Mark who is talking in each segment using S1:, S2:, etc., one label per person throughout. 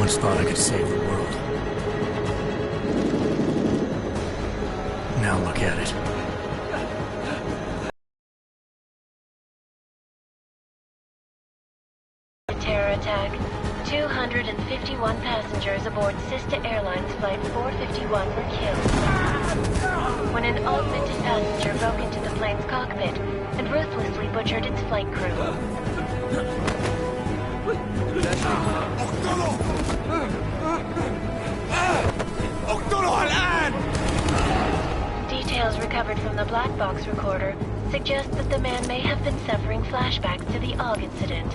S1: once thought I could save the world. Now look at it.
S2: Terror attack. 251 passengers aboard Sister Airlines Flight 451 were killed when an augmented passenger broke into the plane's cockpit and ruthlessly butchered its flight crew. Details recovered from the black box recorder suggest that the man may have been suffering flashbacks to the AUG incident.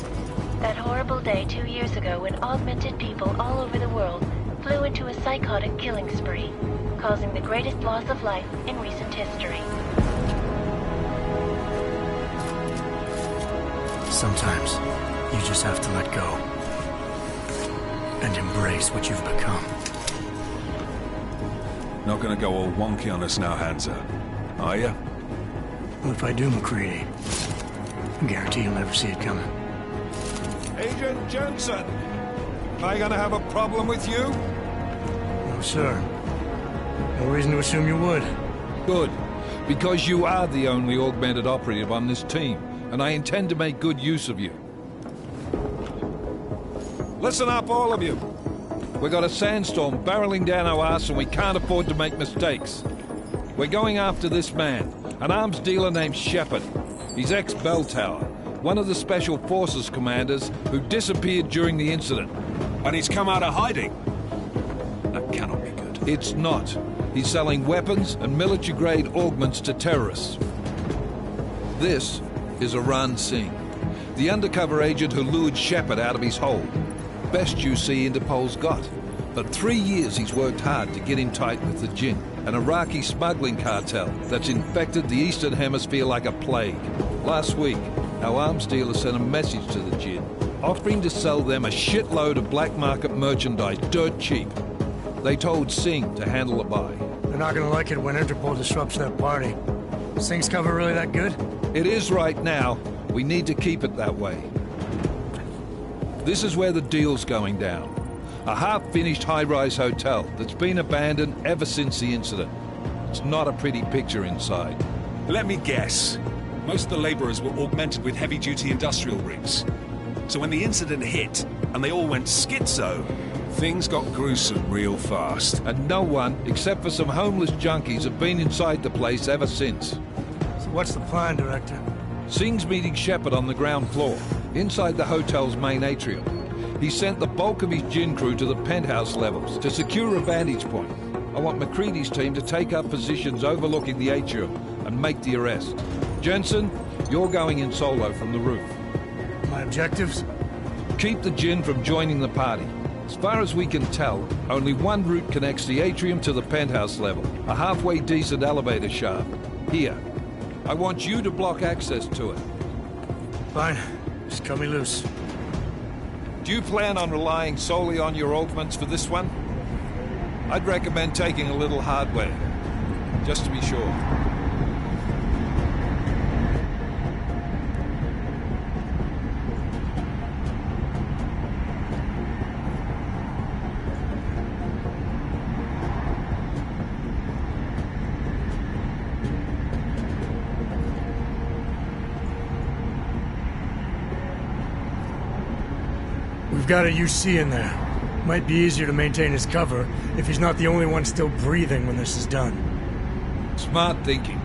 S2: That horrible day 2 years ago when augmented people all over the world flew into a psychotic killing spree, causing the greatest loss of life in recent history.
S1: Sometimes, you just have to let go. And embrace what you've become.
S3: Not gonna go all wonky on us now, Hansa, are ya?
S1: Well, if I do, McCready, I guarantee you'll never see it coming.
S3: Agent Jensen! Am I gonna have a problem with you?
S1: No, sir. No reason to assume you would.
S4: Good. Because you are the only augmented operative on this team, and I intend to make good use of you. Listen up, all of you. We got a sandstorm barreling down our arse and we can't afford to make mistakes. We're going after this man, an arms dealer named Shepard. He's ex-Bell Tower, one of the Special Forces commanders who disappeared during the incident.
S3: And he's come out of hiding? That cannot be good.
S4: It's not. He's selling weapons and military-grade augments to terrorists. This is Aran Singh, the undercover agent who lured Shepard out of his hole. Best you see Interpol's got. For 3 years he's worked hard to get in tight with the Jinn, an Iraqi smuggling cartel that's infected the Eastern Hemisphere like a plague. Last week, our arms dealer sent a message to the Jinn, offering to sell them a shitload of black market merchandise dirt cheap. They told Singh to handle the buy.
S1: They're not gonna like it when Interpol disrupts their party. Singh's cover really that good?
S4: It is right now. We need to keep it that way. This is where the deal's going down. A half-finished high-rise hotel that's been abandoned ever since the incident. It's not a pretty picture inside.
S3: Let me guess. Most of the laborers were augmented with heavy-duty industrial rigs. So when the incident hit, and they all went schizo, things got gruesome real fast.
S4: And no one, except for some homeless junkies, have been inside the place ever since.
S1: So what's the plan, Director?
S4: Singh's meeting Shepard on the ground floor, inside the hotel's main atrium. He sent the bulk of his Jinn crew to the penthouse levels to secure a vantage point. I want McCready's team to take up positions overlooking the atrium and make the arrest. Jensen, you're going in solo from the roof.
S1: My objectives?
S4: Keep the Jinn from joining the party. As far as we can tell, only one route connects the atrium to the penthouse level, a halfway decent elevator shaft. Here. I want you to block access to it.
S1: Fine. Just cut me loose.
S4: Do you plan on relying solely on your augments for this one? I'd recommend taking a little hardware, just to be sure.
S1: We've got a UC in there. Might be easier to maintain his cover if he's not the only one still breathing when this is done.
S4: Smart thinking.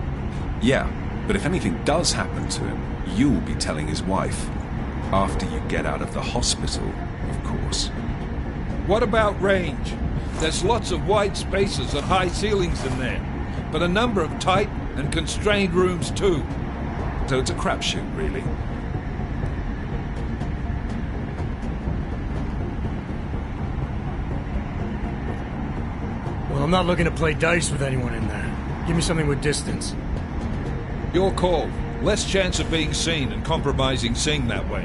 S3: Yeah, but if anything does happen to him, you'll be telling his wife. After you get out of the hospital, of course.
S4: What about range? There's lots of wide spaces and high ceilings in there, but a number of tight and constrained rooms too.
S3: So it's a crapshoot, really.
S1: Well, I'm not looking to play dice with anyone in there. Give me something with distance.
S4: Your call. Less chance of being seen and compromising Singh that way.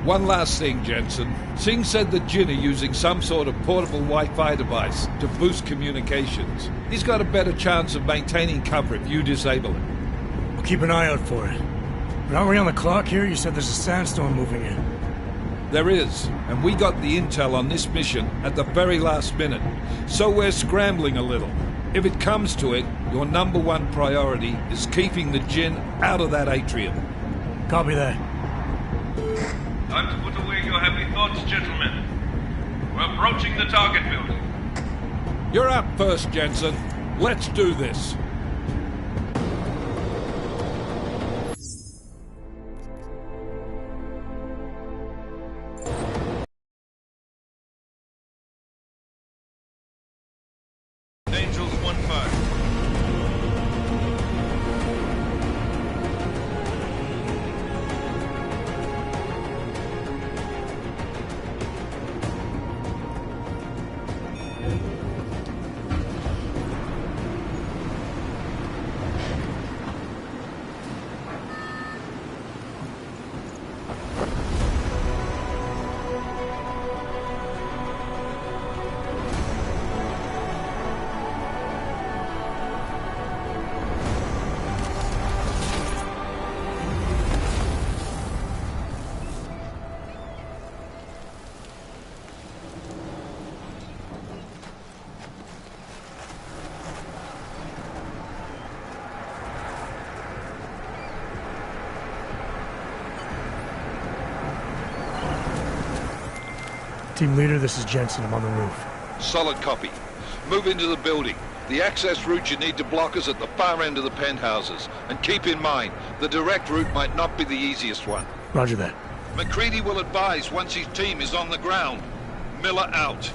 S4: One last thing, Jensen. Singh said the Jinn are using some sort of portable Wi-Fi device to boost communications. He's got a better chance of maintaining cover if you disable it.
S1: We'll keep an eye out for it. But aren't we on the clock here? You said there's a sandstorm moving in.
S4: There is, and we got the intel on this mission at the very last minute, so we're scrambling a little. If it comes to it, your #1 priority is keeping the Jinn out of that atrium.
S1: Copy that.
S5: Time to put away your happy thoughts, gentlemen. We're approaching the target building.
S4: You're up first, Jensen. Let's do this.
S5: Angels 1-5.
S1: Team leader, this is Jensen. I'm on the roof.
S4: Solid copy. Move into the building. The access route you need to block is at the far end of the penthouses. And keep in mind, the direct route might not be the easiest one.
S1: Roger that.
S4: McCready will advise once his team is on the ground. Miller out.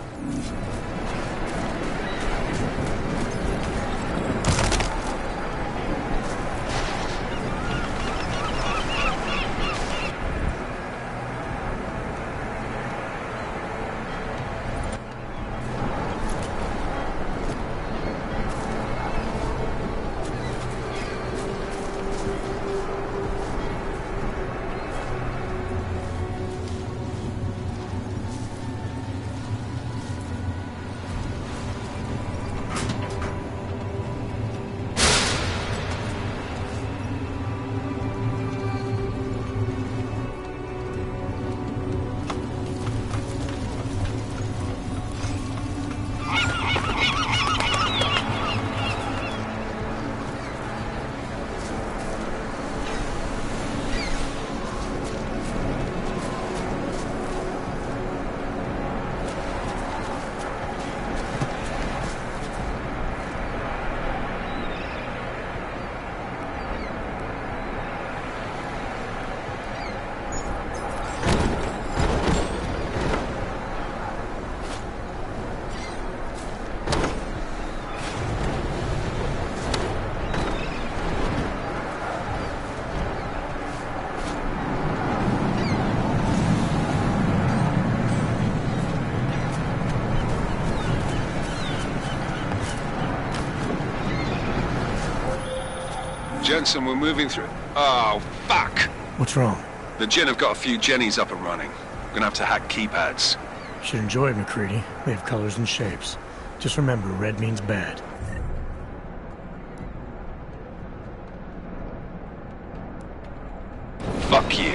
S3: Jensen, we're moving through. Oh, fuck!
S1: What's wrong?
S3: The Jinn have got a few Jennies up and running. We're gonna have to hack keypads.
S1: Should enjoy it, McCready. They have colors and shapes. Just remember, red means bad.
S3: Fuck you.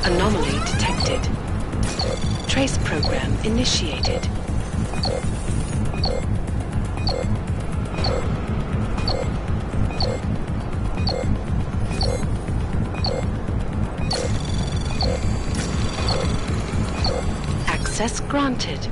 S6: Anomaly detected. Trace program initiated. Access granted.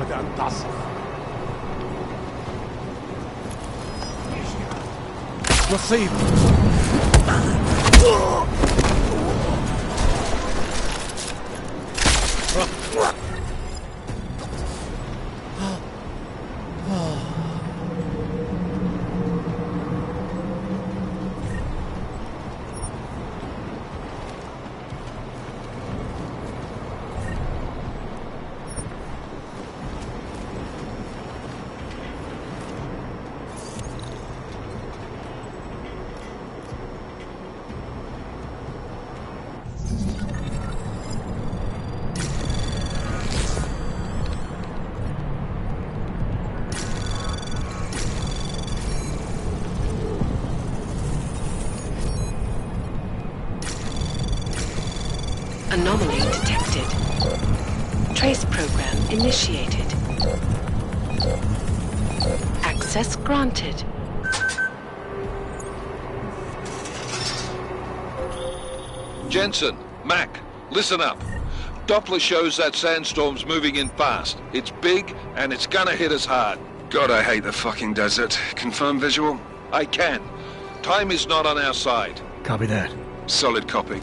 S7: بدأ أن تعصف. نصيب.
S6: Anomaly detected. Trace program initiated. Access granted.
S4: Jensen, Mac, listen up. Doppler shows that sandstorm's moving in fast. It's big, and it's gonna hit us hard.
S3: God, I hate the fucking desert. Confirm visual?
S4: I can. Time is not on our side.
S1: Copy that.
S3: Solid copy.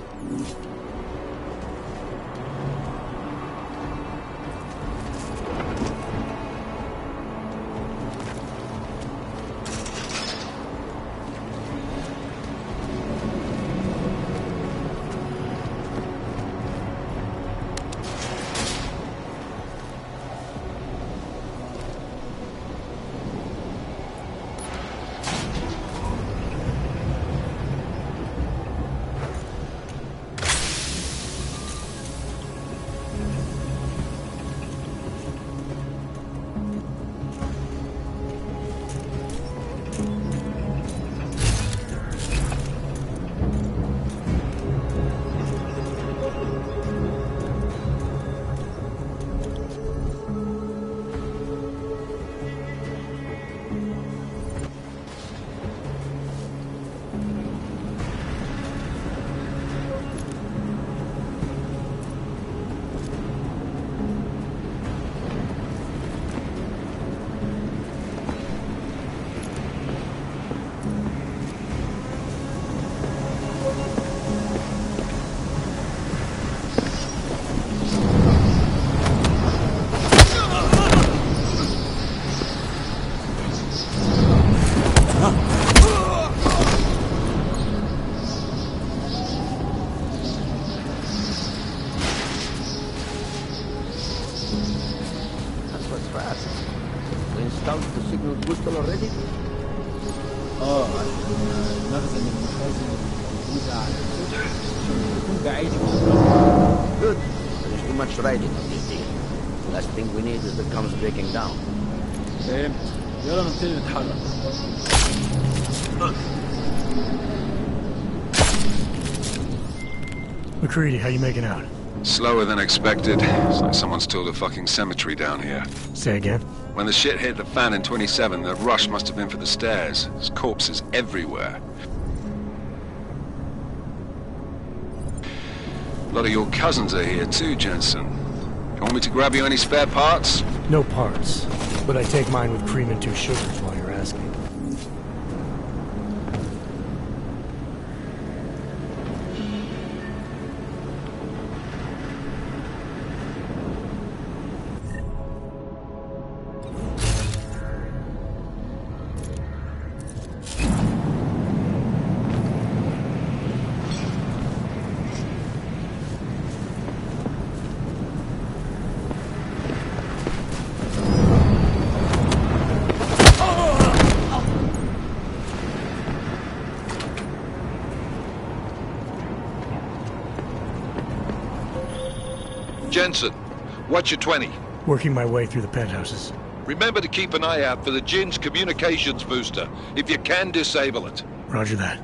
S8: Good. There's too much riding on this thing. The last thing we need is the comms breaking down.
S9: فهمت. يلا نبتدي نتحرك.
S1: McCready, how you making out?
S3: Slower than expected. It's like someone's tilled a fucking cemetery down here.
S1: Say again?
S3: When the shit hit the fan in 27, the rush must have been for the stairs. There's corpses everywhere. A lot of your cousins are here too, Jensen. You want me to grab you any spare parts?
S1: No parts. But I take mine with cream and 2 sugars while you're asking.
S4: Jensen, what's your 20?
S1: Working my way through the penthouses.
S4: Remember to keep an eye out for the Jinn's communications booster. If you can, disable it.
S1: Roger that.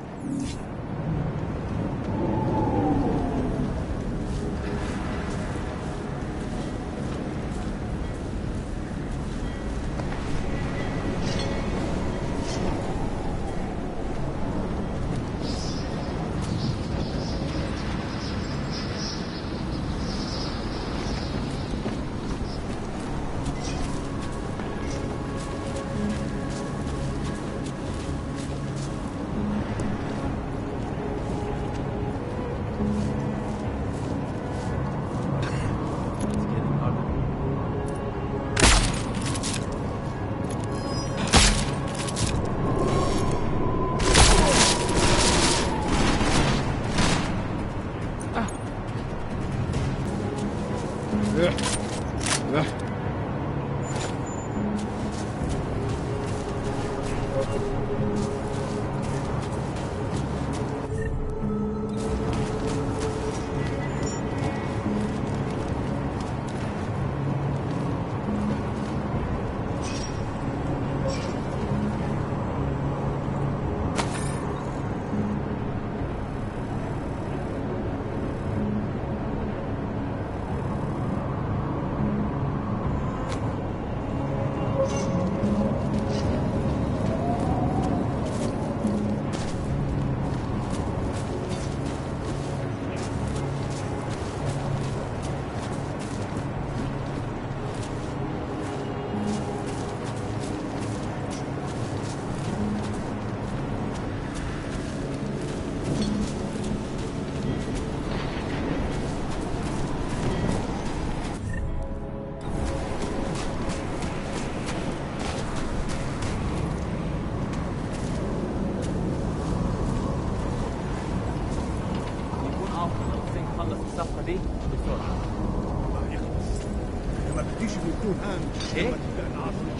S9: ايه؟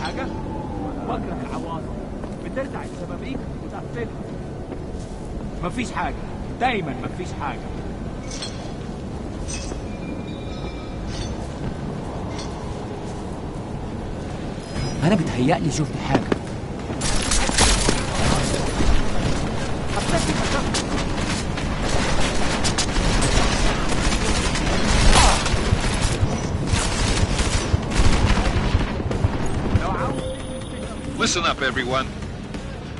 S9: حاجة؟ واكره العواصف بترجع الشبابيك وتقفلها. مفيش حاجة، دايما مفيش حاجة. أنا بتهيألي شفت حاجة.
S4: Listen up, everyone.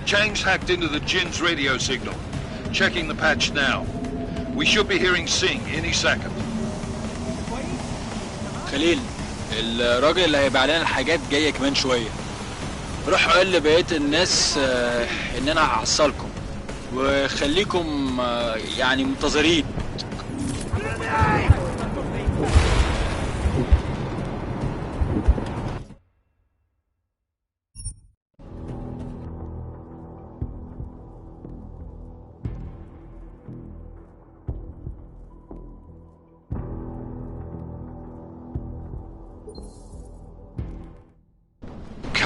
S4: Chang's hacked into the Jinn's radio signal. Checking the patch now. We should be hearing Singh any second.
S10: خليل، الراجل اللي هيبيع لنا الحاجات جاي كمان شوية. روح قول لبقية الناس ان انا هحصلكم وخليكم يعني منتظرين.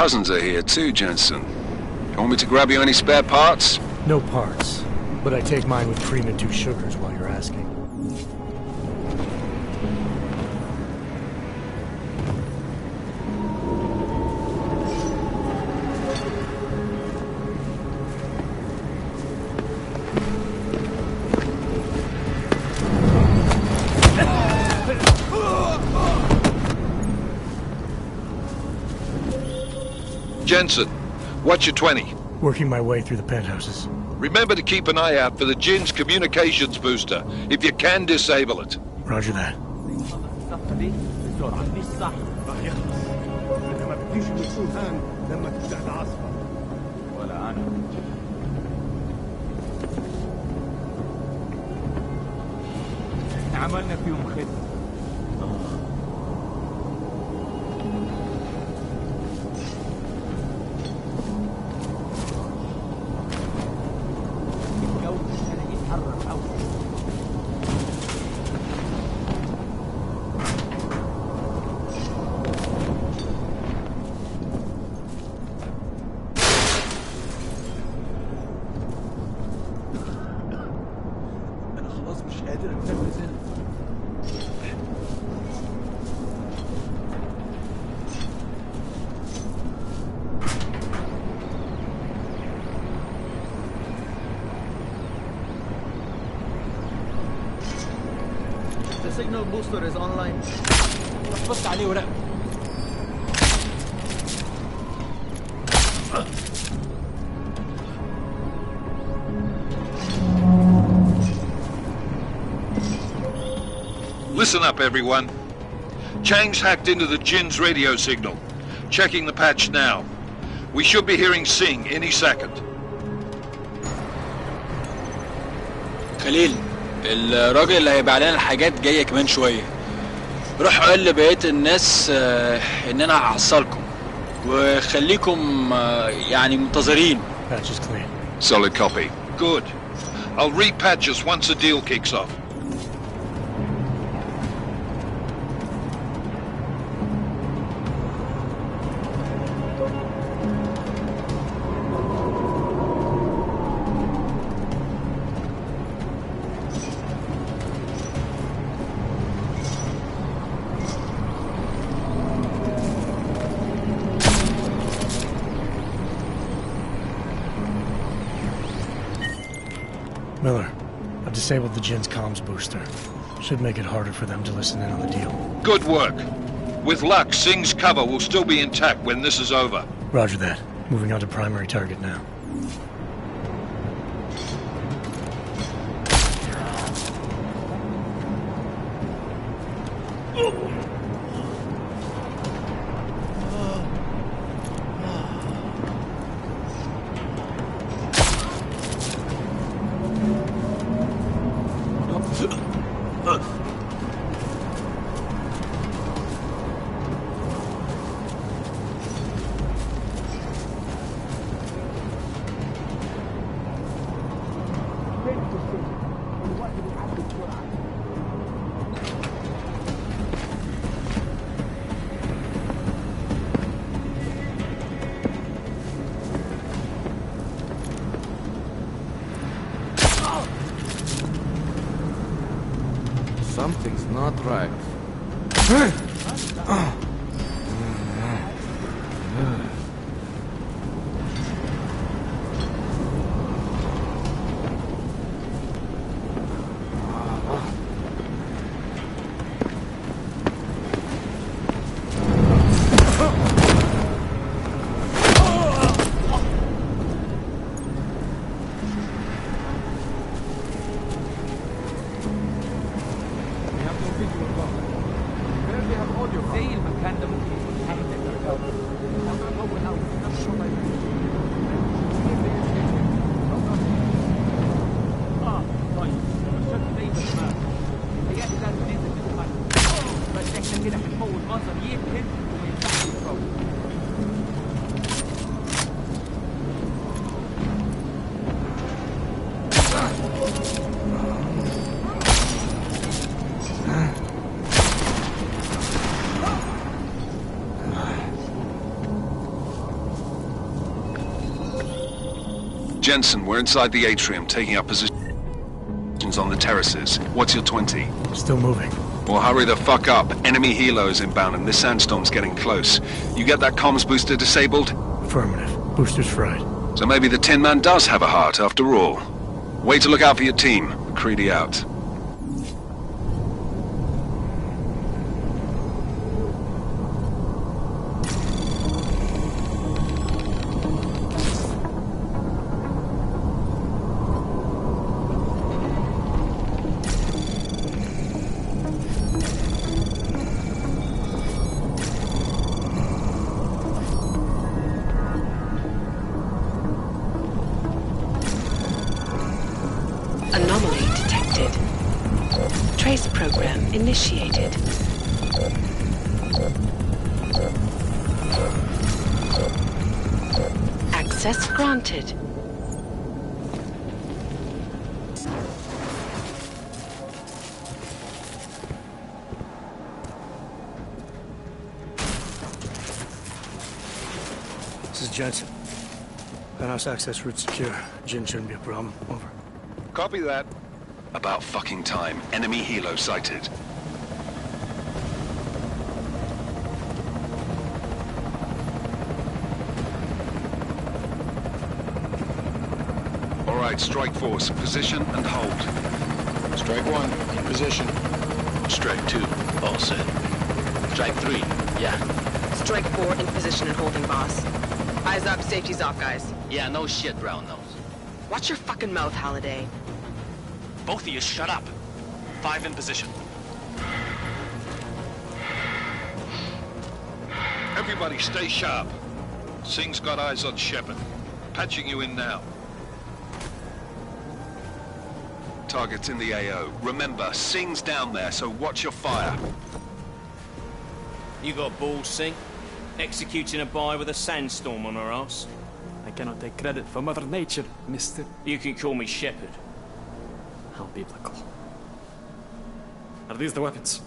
S3: Cousins are here too, Jensen. You want me to grab you any spare parts?
S1: No parts, but I take mine with cream and 2 sugars while you're asking.
S4: Jensen, what's your 20?
S1: Working my way through the penthouses.
S4: Remember to keep an eye out for the Jinn's communications booster, if you can disable it.
S1: Roger that.
S9: عملنا فيهم خدمة.
S11: The signal booster is online.
S9: بص عليه وراقبه.
S4: Listen up, everyone. Chang's hacked into the Jinn's radio signal. Checking the patch now. We should be hearing Singh any second.
S10: خليل، الراجل اللي هيبيع لنا الحاجات جايه كمان شويه. روح قول لبقيه الناس ان انا هحصلكم وخليكم يعني منتظرين.
S1: Patch is clean.
S4: Solid copy. Good. I'll repatch us once the deal kicks off.
S1: Miller, I've disabled the Jinn's comms booster. Should make it harder for them to listen in on the deal.
S4: Good work. With luck, Singh's cover will still be intact when this is over.
S1: Roger that. Moving on to primary target now.
S8: Something's not right.
S9: زي المكان.
S3: Jensen, we're inside the atrium, taking up positions on the terraces. What's your 20?
S1: Still moving.
S3: Well, hurry the fuck up. Enemy helos inbound and this sandstorm's getting close. You get that comms booster disabled?
S1: Affirmative. Booster's fried.
S3: So maybe the Tin Man does have a heart after all. Way to look out for your team. McCready out.
S6: Anomaly detected. Trace program initiated. Access granted.
S1: This is Jensen. Penthouse access route secure. Jin shouldn't be a problem. Over.
S3: Copy that. About fucking time. Enemy helo sighted. All right, strike force. Position and hold.
S10: Strike 1, in position.
S12: Strike 2, all set. Strike 3, yeah.
S13: Strike 4 in position and holding, boss. Eyes up, safety's off, guys.
S12: Yeah, no shit, brown nose.
S13: Watch your fucking mouth, Halliday.
S12: Both of you shut up. 5 in position.
S4: Everybody stay sharp. Singh's got eyes on Shepard. Patching you in now.
S3: Target's in the AO. Remember, Singh's down there, so watch your fire.
S14: You got balls, Singh? Executing a buy with a sandstorm on her ass?
S9: I cannot take credit for Mother Nature, mister.
S14: You can call me Shepard.
S9: How biblical. Are these the weapons?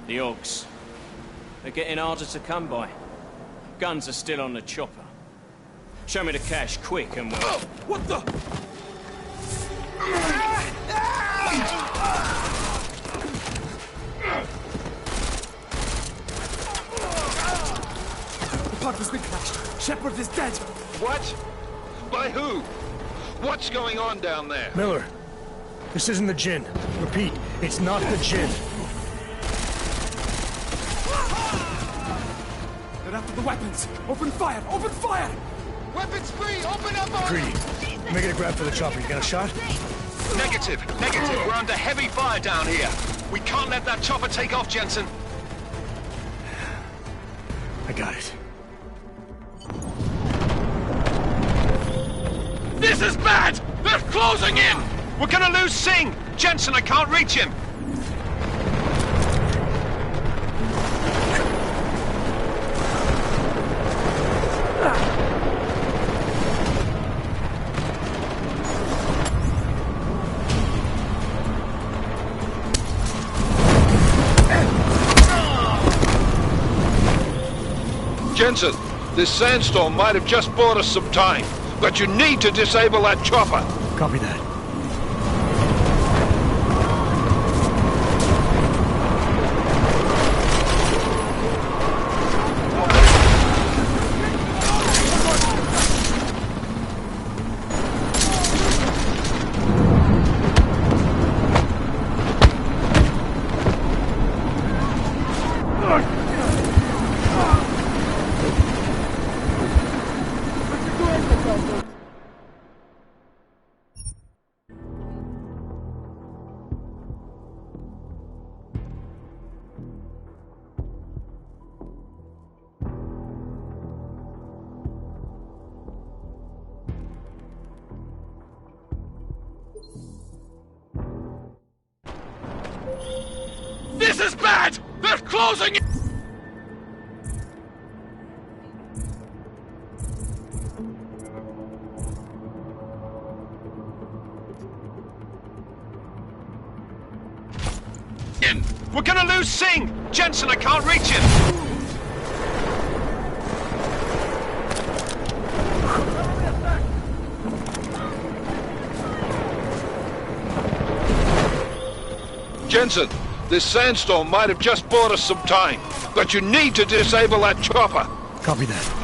S14: The Ogs. They're getting harder to come by. Guns are still on the chopper. Show me the cash, quick, and we'll...
S9: Oh, what the? The park has been crashed. Shepard is dead.
S4: What? By who? What's going on down there?
S1: Miller, this isn't the Jinn. Repeat, it's not the Jinn.
S9: They're after the weapons. Open fire! Open fire!
S4: Weapons free! Open up on
S1: Greedy, making a grab for the chopper. You got a shot?
S3: Negative. We're under heavy fire down here. We can't let that chopper take off, Jensen.
S1: I got it.
S3: This is bad! They're closing in! We're gonna lose Singh! Jensen, I can't reach him!
S4: Jensen, this sandstorm might have just bought us some time, but you need to disable that chopper.
S1: Copy that.
S3: This is bad! They're closing in! We're gonna lose Singh! Jensen, I can't reach him!
S4: Jensen, this sandstorm might have just bought us some time, but you need to disable that chopper.
S1: Copy that.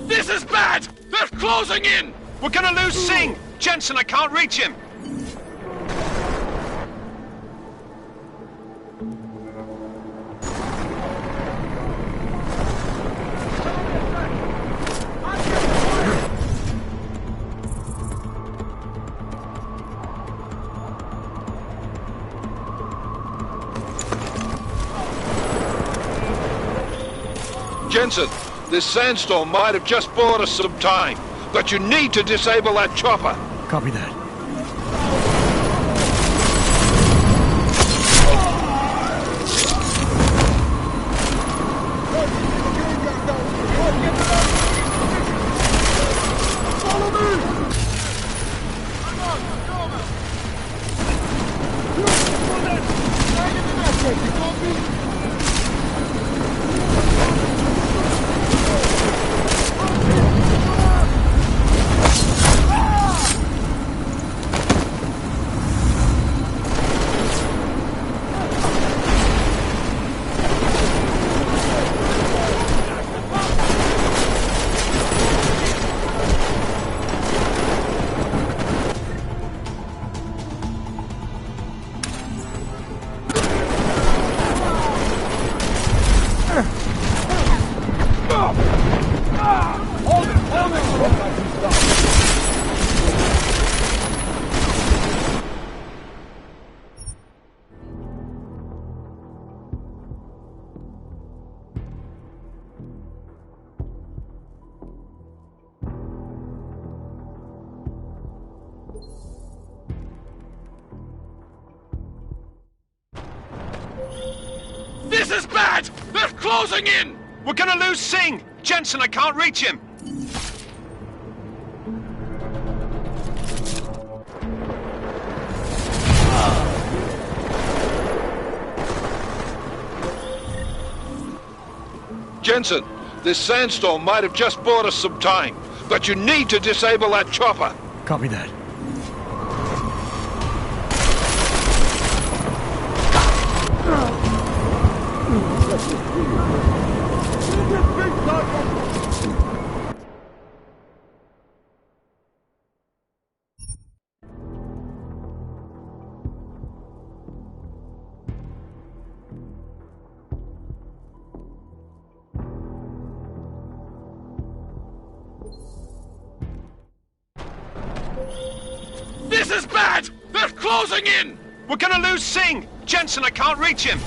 S3: This is bad! They're closing in! We're gonna lose Singh! Jensen, I can't reach him!
S4: Jensen, this sandstorm might have just bought us some time, but you need to disable that chopper.
S1: Copy that.
S3: This is bad! They're closing in! We're gonna lose Singh! Jensen, I can't reach him!
S4: Jensen, this sandstorm might have just bought us some time, but you need to disable that chopper.
S1: Copy that.
S3: This is bad! They're closing in! We're gonna lose Singh! Jensen, I can't reach him!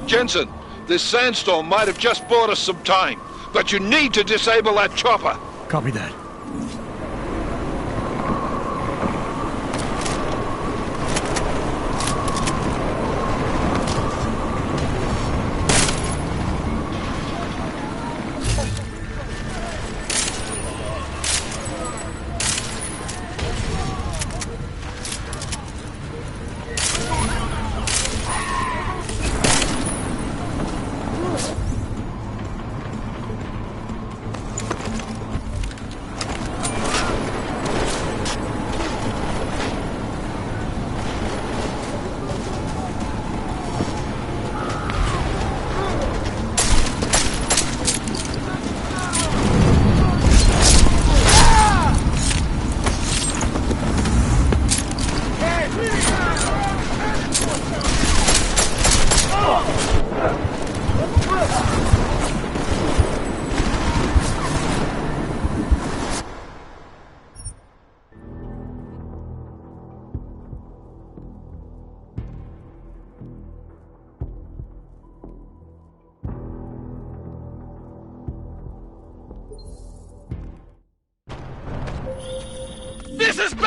S4: Jensen, this sandstorm might have just bought us some time, but you need to disable that chopper.
S1: Copy that.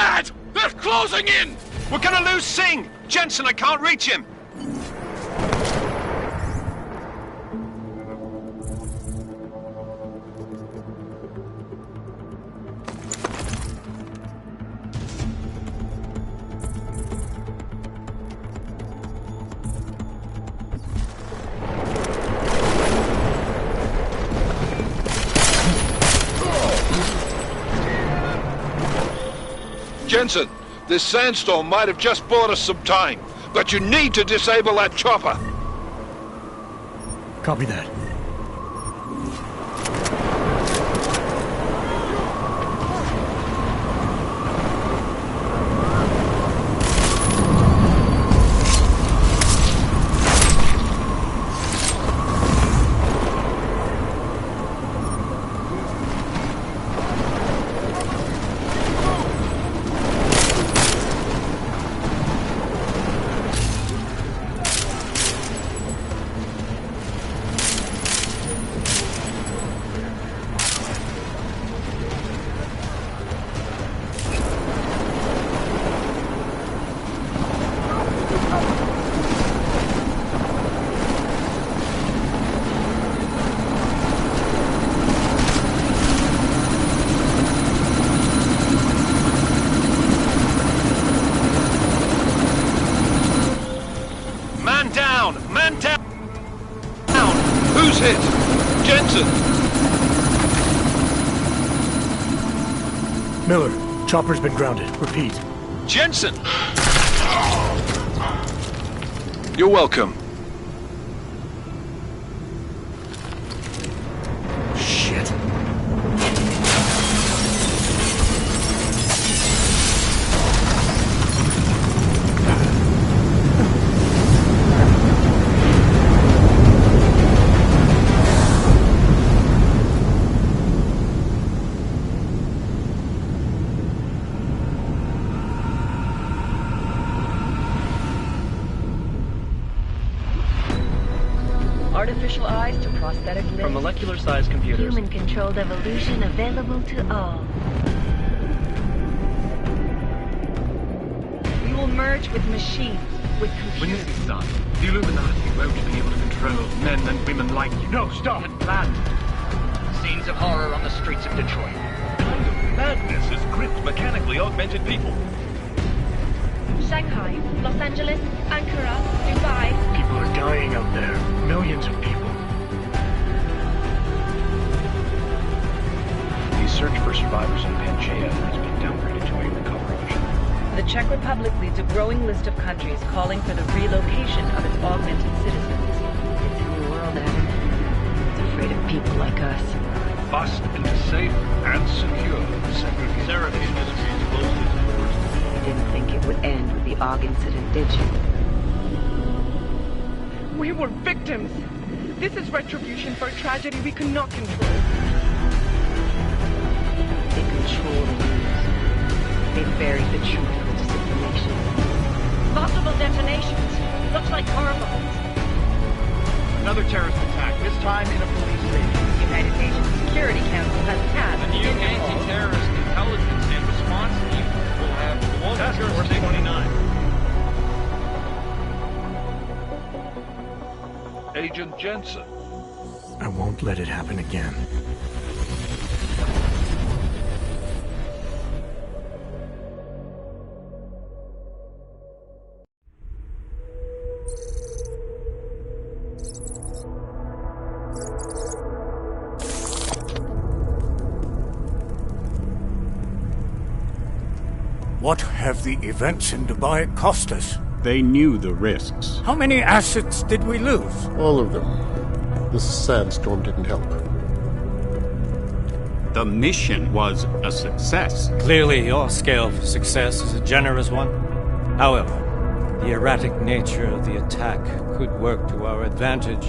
S3: mad! They're closing in! We're gonna lose Singh! Jensen, I can't reach him!
S4: Jensen, this sandstorm might have just bought us some time, but you need to disable that chopper.
S1: Copy that.
S4: Who's hit? Jensen!
S1: Miller, chopper's been grounded. Repeat.
S3: Jensen! You're welcome.
S1: Shit.
S15: Artificial eyes to prosthetic limbs.
S16: From molecular-sized computers.
S2: Human-controlled evolution available to all.
S15: We will merge with machines, with computers.
S16: When this is done, the Illuminati won't be able to control men and women like you. No, stop! And planned. Scenes of horror on the streets of Detroit.
S5: Kind of madness has gripped mechanically augmented people.
S2: Shanghai, Los Angeles, Ankara, Dubai.
S1: People are dying out there. Millions of people.
S17: The search for survivors in Pangaea has been downgraded to a recovery mission.
S15: The Czech Republic leads a growing list of countries calling for the relocation of its augmented citizens.
S2: It's a new world, Adam. It's afraid of people like us.
S17: Bust into safe and secure segregation.
S15: You didn't think it would end with the AUG incident, did you?
S18: We were victims. This is retribution for a tragedy we could not control.
S15: They control the news. They buried the truth with disinformation.
S18: Possible detonations. Looks like car bombs.
S16: Another terrorist attack, this time in a police station.
S15: The United Nations Security Council has passed
S16: A new anti-terrorist intelligence and response team will have Task Force 29.
S4: Agent Jensen.
S1: I won't let it happen again.
S7: What have the events in Dubai cost us?
S19: They knew the risks.
S7: How many assets did we lose?
S20: All of them. This sandstorm didn't help.
S19: The mission was a success.
S21: Clearly, your scale for success is a generous one. However, the erratic nature of the attack could work to our advantage.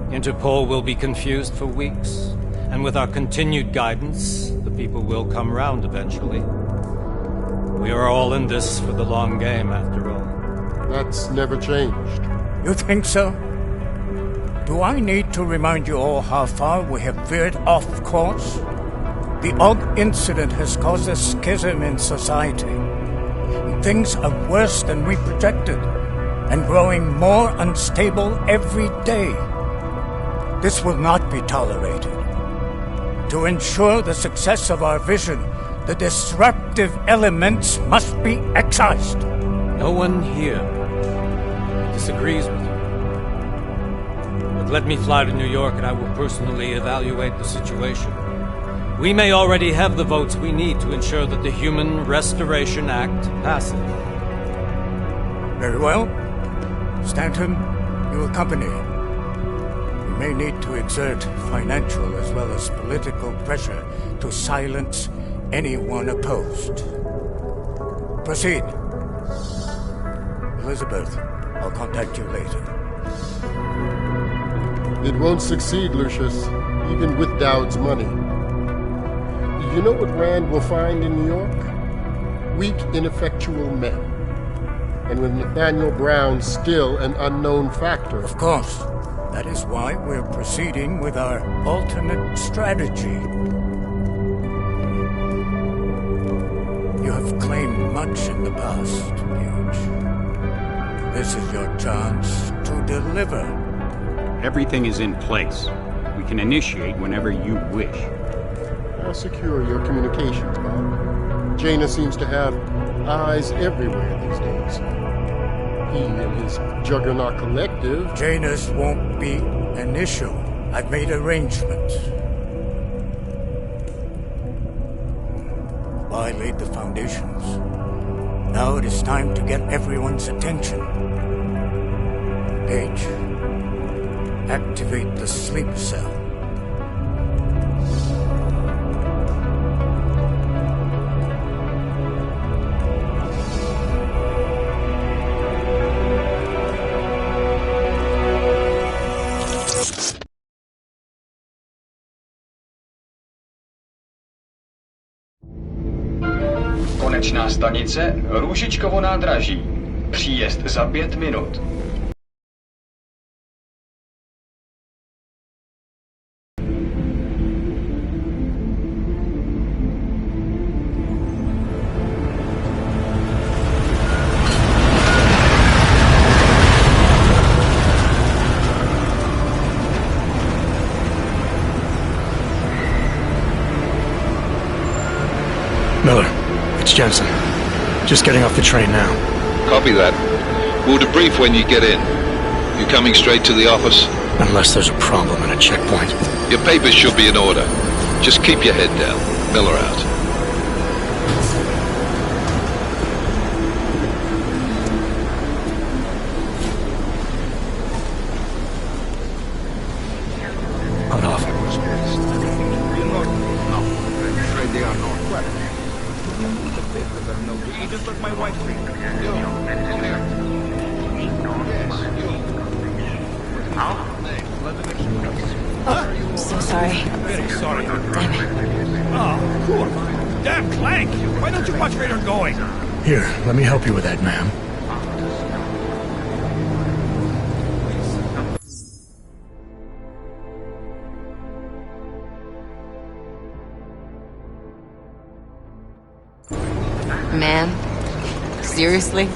S21: Interpol will be confused for weeks, and with our continued guidance, the people will come round eventually. We are all in this for the long game, after all.
S20: That's never changed.
S7: You think so? Do I need to remind you all how far we have veered off course? The Og incident has caused a schism in society. Things are worse than we projected, and growing more unstable every day. This will not be tolerated. To ensure the success of our vision, the disruptive elements must be excised.
S21: No one here disagrees with you. But let me fly to New York and I will personally evaluate the situation. We may already have the votes we need to ensure that the Human Restoration Act passes.
S7: Very well. Stanton, you accompany. We may need to exert financial as well as political pressure to silence anyone opposed. Proceed. Elizabeth, I'll contact you later.
S20: It won't succeed, Lucius, even with Dowd's money. You know what Rand will find in New York? Weak, ineffectual men. And with Nathaniel Brown still an unknown factor.
S7: Of course. That is why we're proceeding with our alternate strategy. You have claimed much in the past, Huge. This is your chance to deliver.
S19: Everything is in place. We can initiate whenever you wish.
S20: I'll secure your communications, Bob. Jaina seems to have eyes everywhere these days. He and his Juggernaut Collective...
S7: Jaina's won't be an issue. I've made arrangements. I laid the foundations. Now it is time to get everyone's attention. Page, activate the sleep cell.
S11: Konečná stanice Růžičkovo nádraží. Příjezd za 5 minut.
S1: Miller, it's Jensen. Just getting off the train now.
S4: Copy that. We'll debrief when you get in. You coming straight to the office?
S1: Unless there's a problem at a checkpoint.
S4: Your papers should be in order. Just keep your head down. Miller out.
S1: On off.
S8: They are not. What? He just took my wife.
S2: So sorry.
S22: Very sorry.
S2: Damn it.
S22: Oh, poor. Damn Clank! Why don't you watch where you're going?
S1: Here, let me help you with that, ma'am.
S13: Man? Seriously?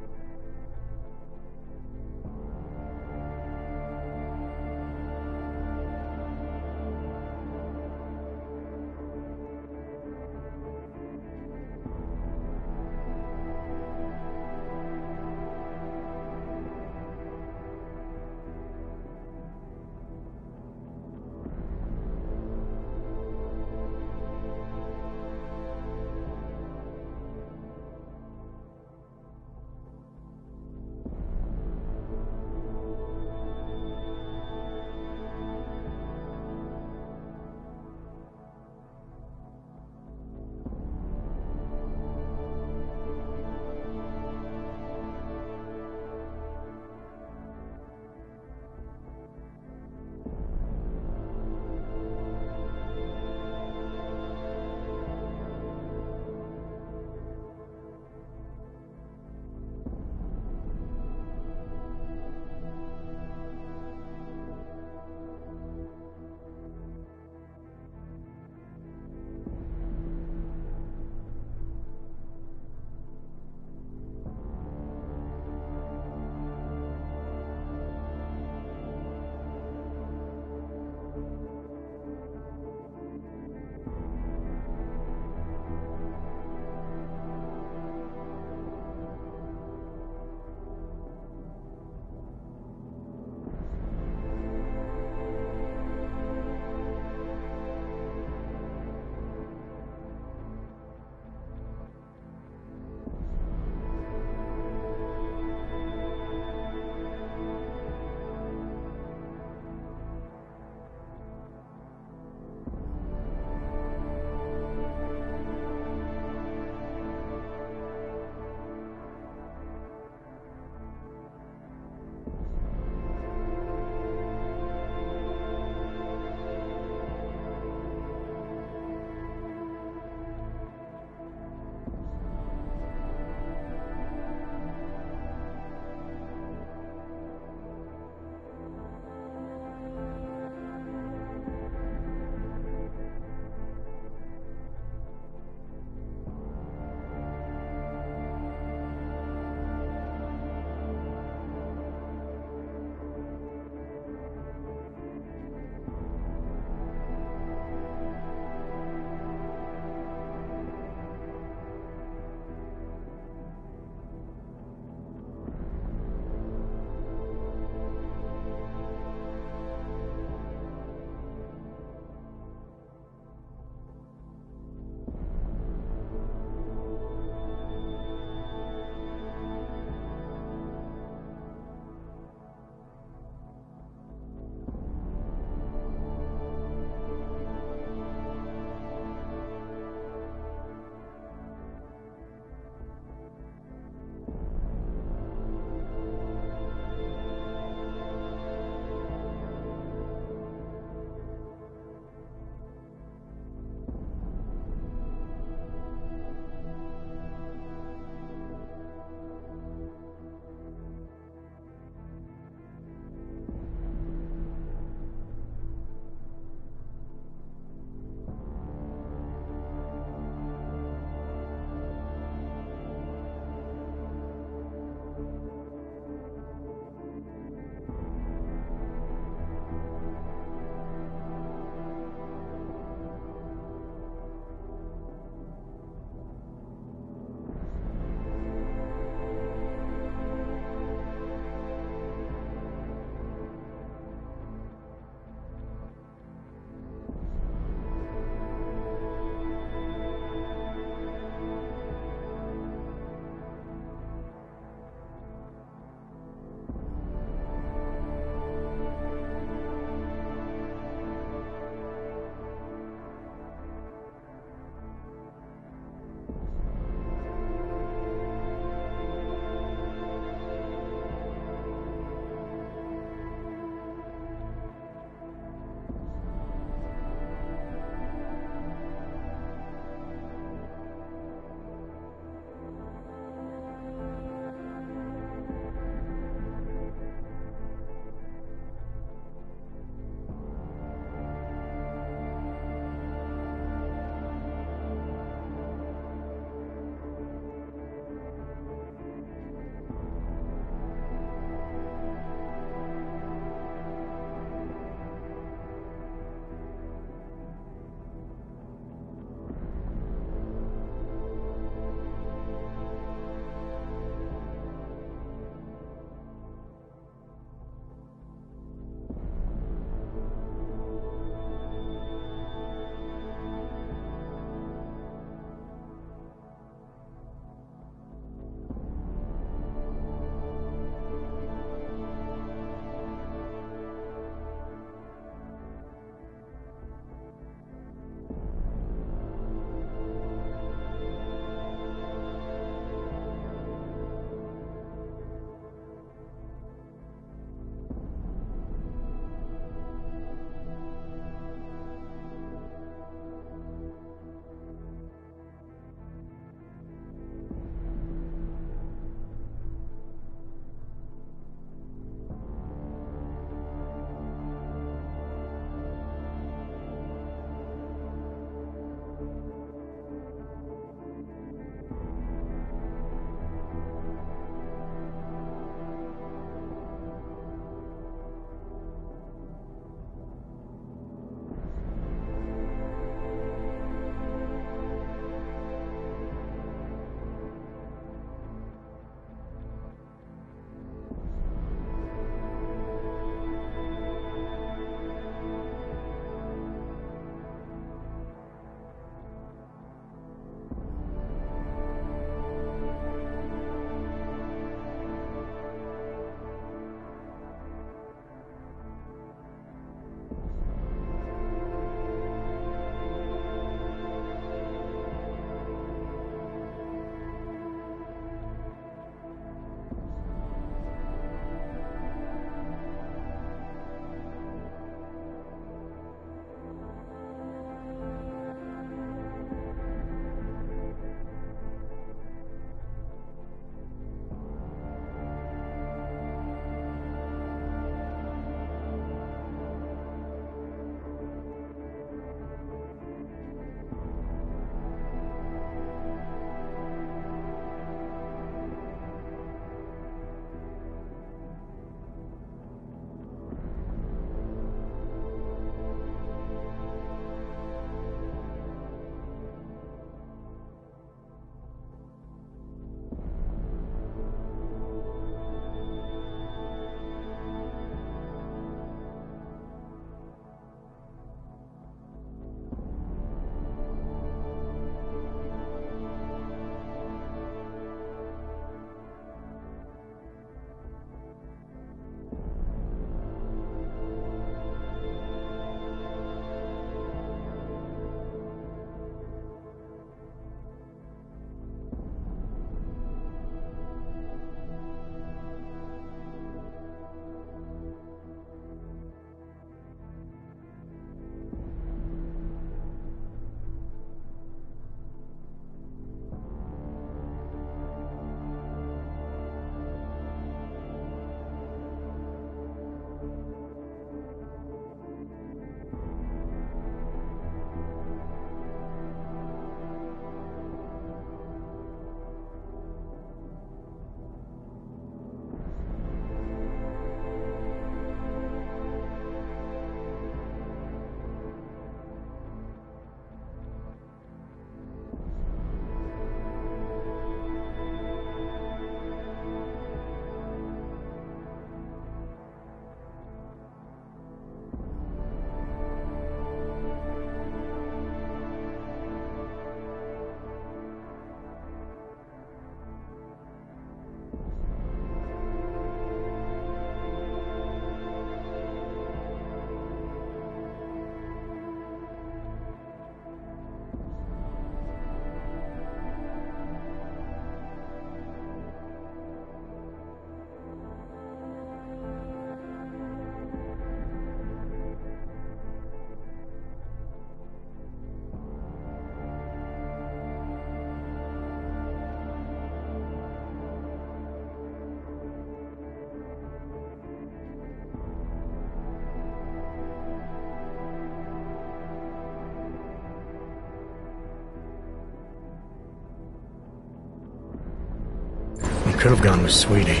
S1: Could have gone with Sweetie.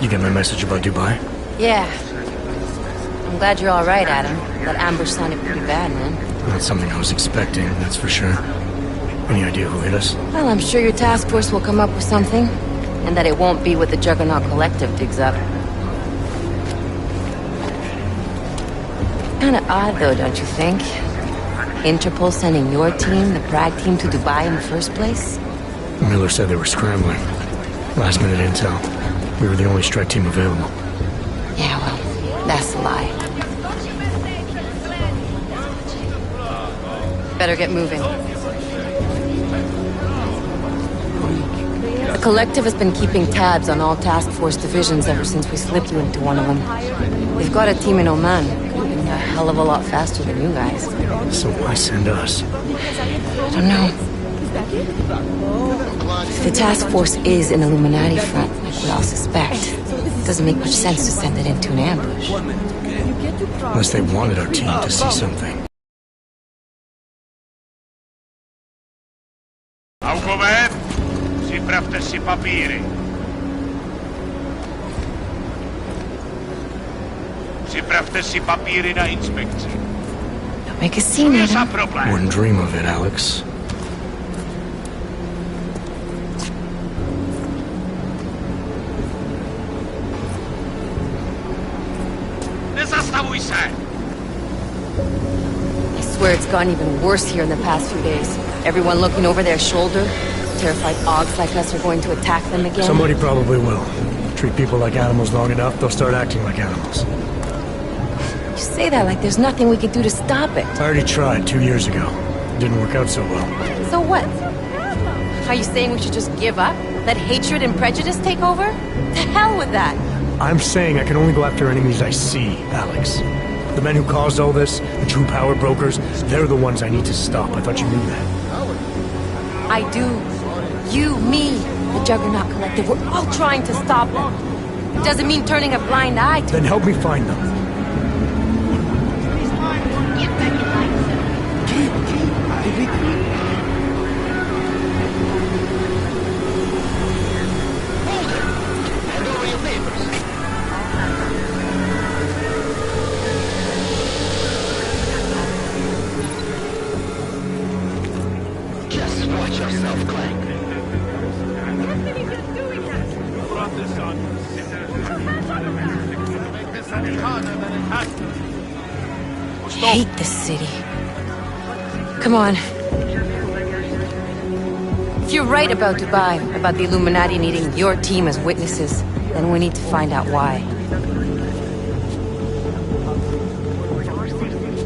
S1: You get my message about Dubai?
S6: Yeah. I'm glad you're all right, Adam. That ambush sounded pretty bad, man.
S1: Not something I was expecting, that's for sure. Any idea who hit us?
S6: Well, I'm sure your task force will come up with something. And that it won't be what the Juggernaut Collective digs up. Kinda odd, though, don't you think? Interpol sending your team, the Prague team, to Dubai in the first place?
S1: Miller said they were scrambling. Last minute intel. We were the only strike team available.
S6: Yeah, well, that's a lie. Better get moving. The Collective has been keeping tabs on all task force divisions ever since we slipped you into one of them. They've got a team in Oman. Moving a hell of a lot faster than you guys.
S1: So why send us?
S6: I don't know. If the task force is an Illuminati front, like we all suspect, it doesn't make much sense to send it into an ambush.
S1: Unless they wanted our team to see something.
S16: Připravte si papíry. Připravte si papíry na inspekci.
S6: Don't make a scene, Adam.
S1: Wouldn't dream of it, Alex.
S16: Nezastavuj se!
S6: I swear it's gotten even worse here in the past few days. Everyone looking over their shoulder. Terrified Augs like us are going to attack them again.
S1: Somebody probably will. Treat people like animals long enough, they'll start acting like animals.
S6: You say that like there's nothing we can do to stop it.
S1: I already tried 2 years ago. Didn't work out so well.
S6: So what? Are you saying we should just give up? Let hatred and prejudice take over? To hell with that!
S1: I'm saying I can only go after enemies I see, Alex. The men who caused all this, the true power brokers, they're the ones I need to stop. I thought you knew that.
S6: I do. You, me, the Juggernaut Collective, we're all trying to stop them. It doesn't mean turning a blind eye to...
S1: Then help me find them.
S12: Just watch yourself, Clank.
S6: I hate this city. Come on. If you're right about Dubai, about the Illuminati needing your team as witnesses, then we need to find out why.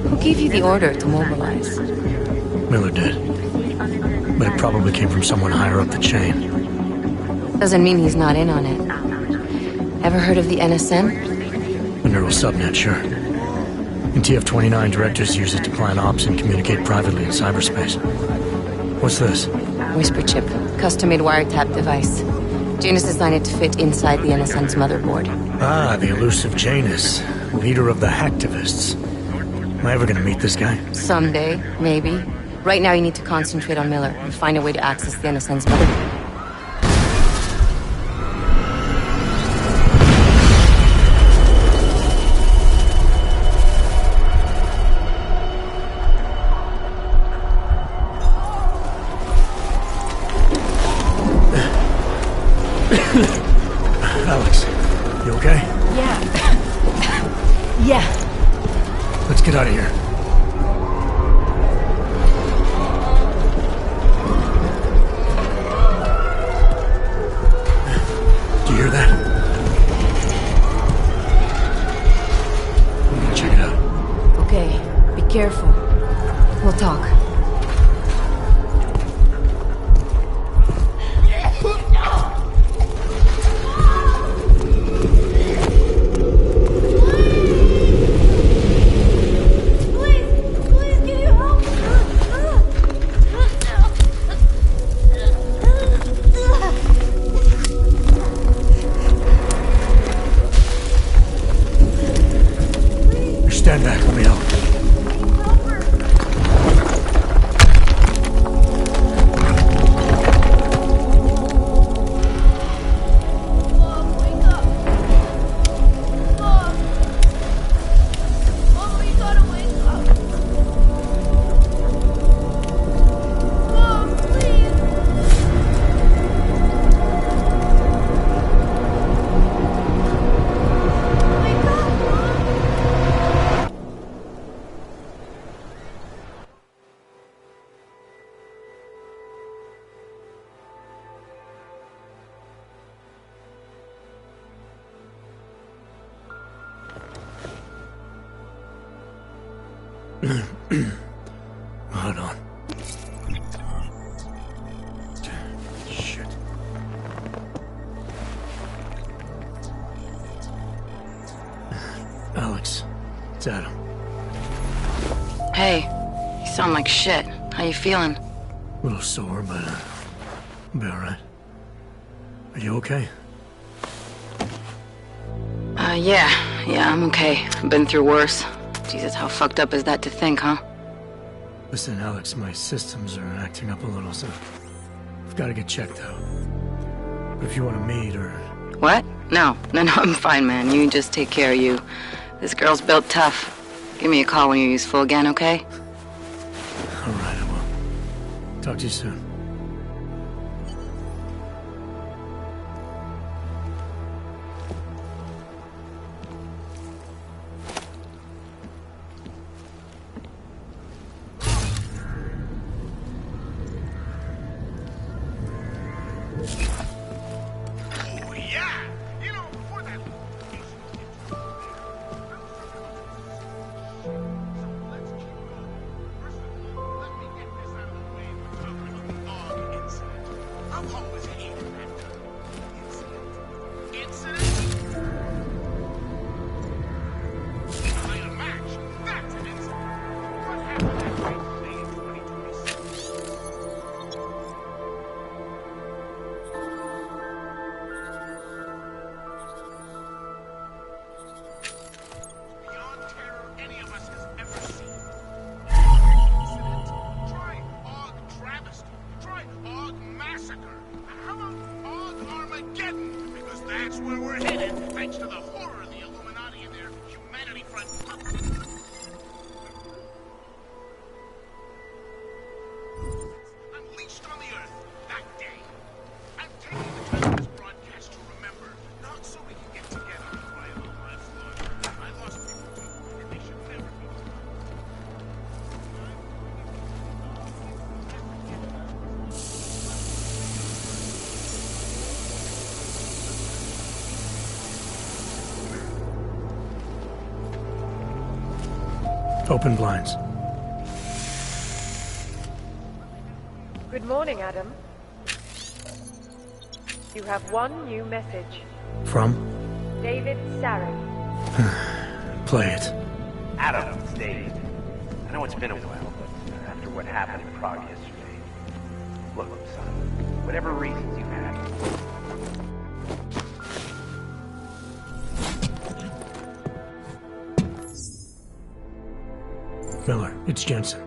S6: Who gave you the order to mobilize?
S1: Miller did. But it probably came from someone higher up the chain.
S6: Doesn't mean he's not in on it. Ever heard of the NSM?
S1: A neural subnet, sure. In TF-29, directors use it to plan ops and communicate privately in cyberspace. What's this?
S6: Whisper chip. Custom-made wiretap device. Janus designed it to fit inside the NSM's motherboard.
S1: Ah, the elusive Janus. Leader of the hacktivists. Am I ever gonna meet this guy?
S6: Someday, maybe. Right now you need to concentrate on Miller and find a way to access the NSM's motherboard.
S1: Alex, you okay?
S6: Yeah. Yeah.
S1: Let's get out of here. Do you hear that? I'm gonna check it out.
S6: Okay, be careful. We'll talk.
S1: Stand back, let me help. Hold on. Shit. Alex, it's Adam.
S6: Hey, you sound like shit. How you feeling?
S1: A little sore, but I'll be alright. Are you okay?
S6: Yeah, I'm okay. I've been through worse. Jesus, how fucked up is that to think, huh?
S1: Listen, Alex, my systems are acting up a little, so I've got to get checked out. But if you want to meet or...
S6: What? No, I'm fine, man. You just take care of you. This girl's built tough. Give me a call when you're useful again, okay?
S1: Alright, I will. Talk to you soon. Open blinds.
S18: Good morning, Adam. You have one new message.
S1: From?
S18: David Sarin.
S1: Play it.
S17: Adam, it's David. I know it's been a while, but after what happened in Prague yesterday... Look, son, whatever reasons you've had...
S1: Miller, it's Jensen.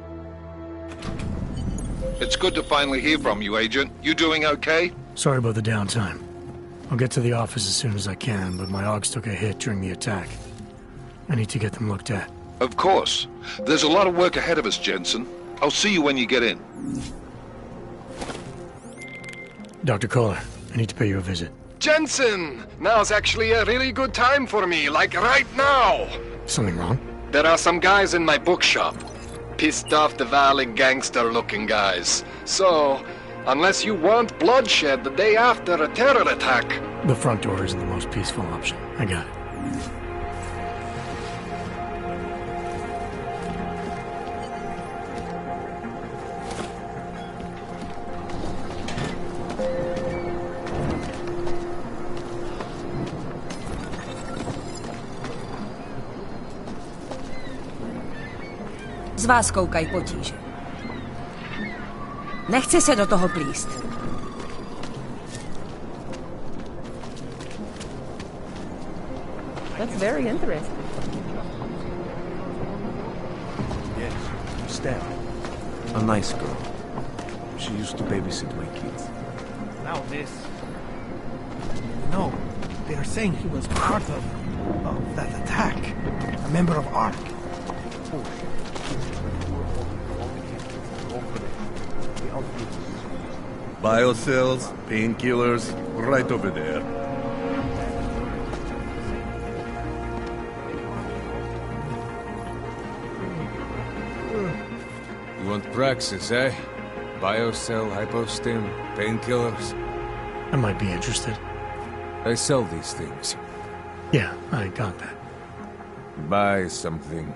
S4: It's good to finally hear from you, Agent. You doing okay?
S1: Sorry about the downtime. I'll get to the office as soon as I can, but my AUGs took a hit during the attack. I need to get them looked at.
S4: Of course. There's a lot of work ahead of us, Jensen. I'll see you when you get in.
S1: Dr. Kohler, I need to pay you a visit.
S10: Jensen! Now's actually a really good time for me, like right now!
S1: Something wrong?
S10: There are some guys in my bookshop. Pissed off the Valley gangster-looking guys. So, unless you want bloodshed the day after a terror attack...
S1: The front door isn't the most peaceful option. I got it.
S14: Z vás koukají potíže. Nechci se do toho plíst.
S23: That's very interesting.
S24: Yes, Steph. A nice girl. She used to babysit my kids.
S9: Now this. No, they are saying he was part of that attack. A member of ARC.
S25: Biocells, painkillers, right over there.
S26: You want Praxis, eh? Biocell, hypostim, painkillers?
S1: I might be interested.
S26: I sell these things.
S1: Yeah, I got that.
S26: Buy something.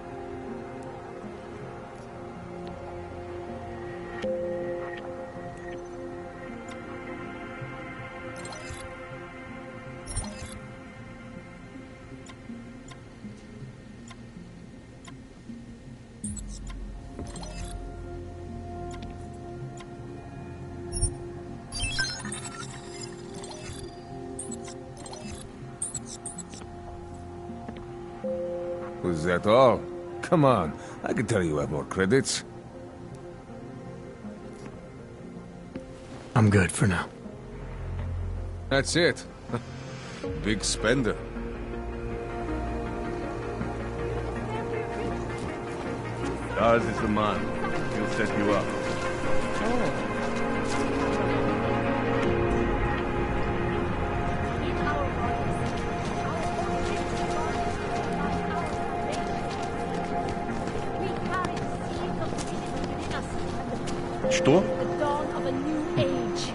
S26: Was that all? Come on, I can tell you have more credits.
S1: I'm good for now.
S26: That's it. Big spender.
S25: Ours is the man. He'll set you up. Что?
S3: The dawn of a new age.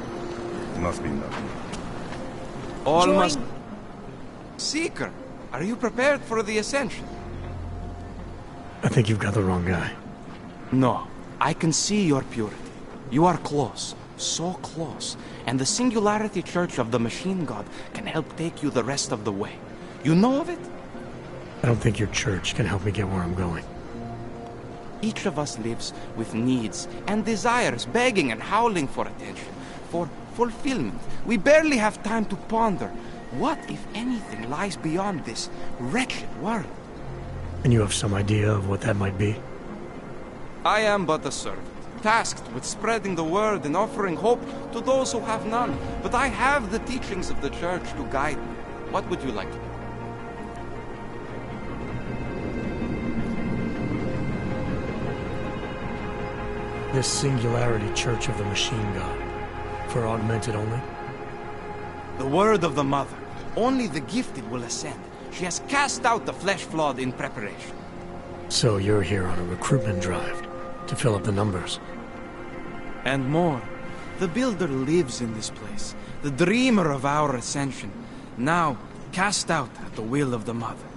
S25: Must be nothing.
S5: Almost. Seeker, are you prepared for the ascension?
S1: I think you've got the wrong guy.
S5: No, I can see your purity. You are close, so close, and the Singularity Church of the Machine God can help take you the rest of the way. You know of it?
S1: I don't think your church can help me get where I'm going.
S5: Each of us lives with needs and desires, begging and howling for attention, for fulfillment. We barely have time to ponder what, if anything, lies beyond this wretched world.
S1: And you have some idea of what that might be?
S5: I am but a servant, tasked with spreading the word and offering hope to those who have none. But I have the teachings of the church to guide me. What would you like to do?
S1: This Singularity Church of the Machine God. For augmented only?
S5: The word of the Mother. Only the gifted will ascend. She has cast out the flesh-flawed in preparation.
S1: So you're here on a recruitment drive, to fill up the numbers.
S5: And more. The Builder lives in this place, the dreamer of our ascension, now cast out at the will of the Mother.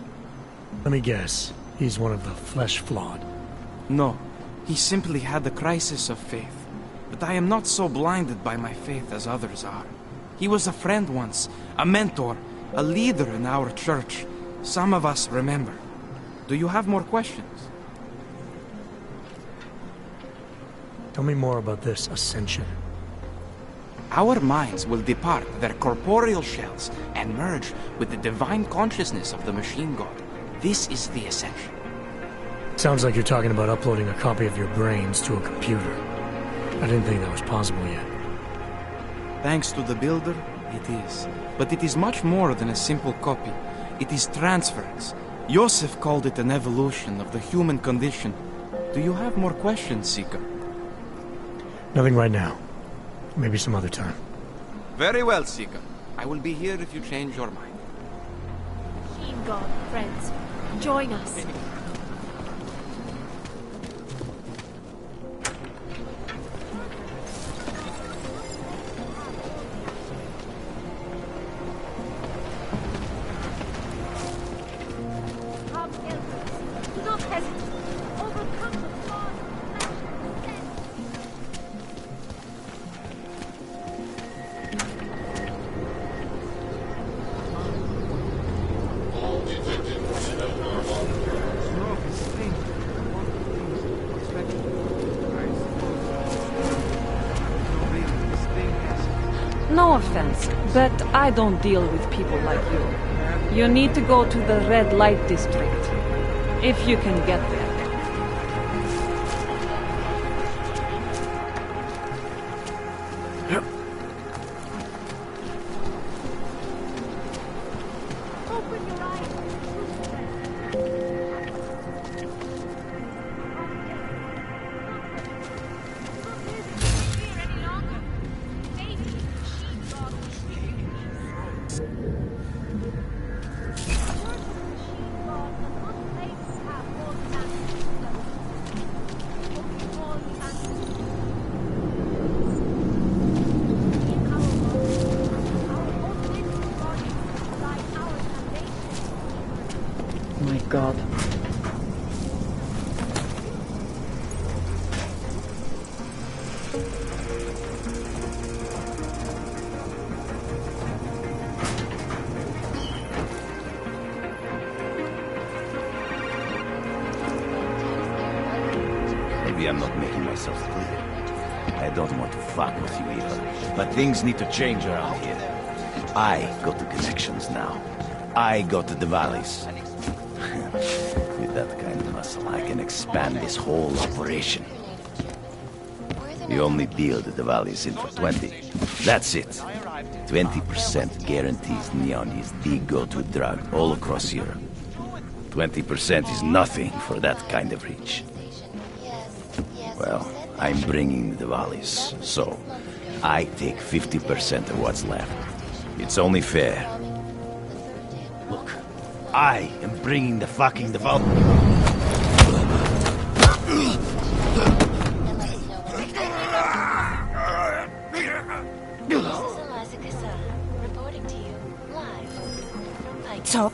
S1: Let me guess, he's one of the flesh-flawed.
S5: No, he simply had a crisis of faith. But I am not so blinded by my faith as others are. He was a friend once, a mentor, a leader in our church. Some of us remember. Do you have more questions?
S1: Tell me more about this ascension.
S5: Our minds will depart their corporeal shells and merge with the divine consciousness of the Machine God. This is the ascension.
S1: Sounds like you're talking about uploading a copy of your brains to a computer. I didn't think that was possible yet.
S5: Thanks to the Builder, it is. But it is much more than a simple copy. It is transference. Joseph called it an evolution of the human condition. Do you have more questions, Seeker?
S1: Nothing right now. Maybe some other time.
S5: Very well, Seeker. I will be here if you change your mind.
S3: Machine God, friends. Join us.
S14: No offense, but I don't deal with people like you. You need to go to the red light district, if you can get there. My God.
S15: Maybe I'm not making myself clear. I don't want to fuck with you either, but things need to change around here. I got the connections now. I got the valleys. With that kind of muscle, I can expand this whole operation. The only deal that the Valley's in for 20. That's it. 20% guarantees Neon is the go-to drug all across Europe. 20% is nothing for that kind of reach. Well, I'm bringing the Valleys, so I take 50% of what's left. It's only fair. Look, I am bringing the fucking development.
S2: Stop.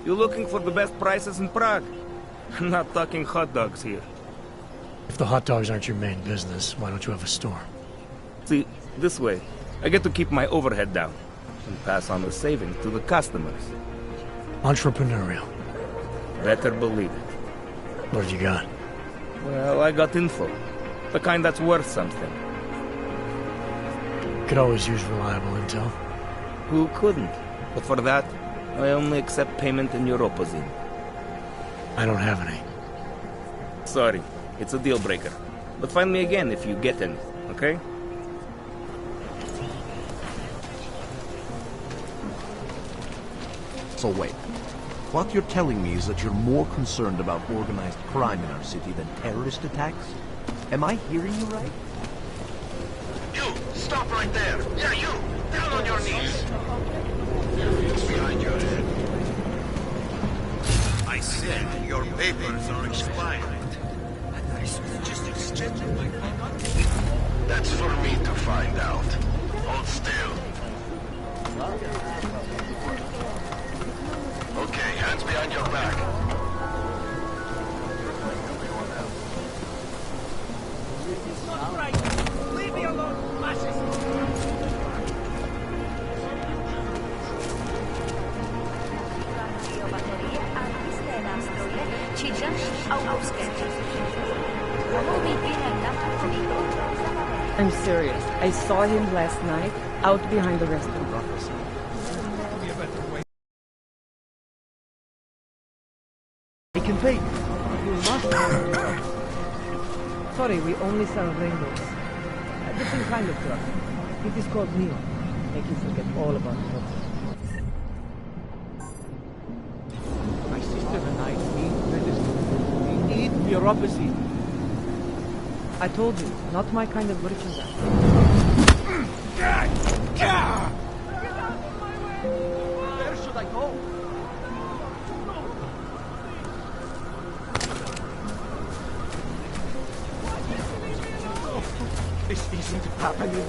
S5: You're looking for the best prices in Prague? I'm not talking hot dogs here.
S1: If the hot dogs aren't your main business, why don't you have a store?
S5: See, this way, I get to keep my overhead down and pass on the savings to the customers.
S1: Entrepreneurial.
S5: Better believe it.
S1: What have you got?
S5: Well, I got info. The kind that's worth something.
S1: Could always use reliable intel.
S5: Who couldn't? But for that, I only accept payment in Europozine.
S1: I don't have any.
S5: Sorry, it's a deal breaker. But find me again if you get any, okay?
S9: So wait, what you're telling me is that you're more concerned about organized crime in our city than terrorist attacks? Am I hearing you right?
S17: You! Stop right there! Yeah, you! Down on your knees! It's behind your head. I said your papers are expired. That's for me to find out. Hold still. Okay, hands behind your back.
S22: Not right. Leave me alone, fascist.
S14: I'm serious. I saw him last night out behind the restaurant.
S22: I can pay.
S14: You must. Sorry, we only sell rainbows. A different kind of drug. It is called Neon. Make you forget all about it.
S22: My sister and I need medicine. We need bureaucracy.
S14: I told you, not my kind of merchandise.
S22: Where should I go? This isn't happening.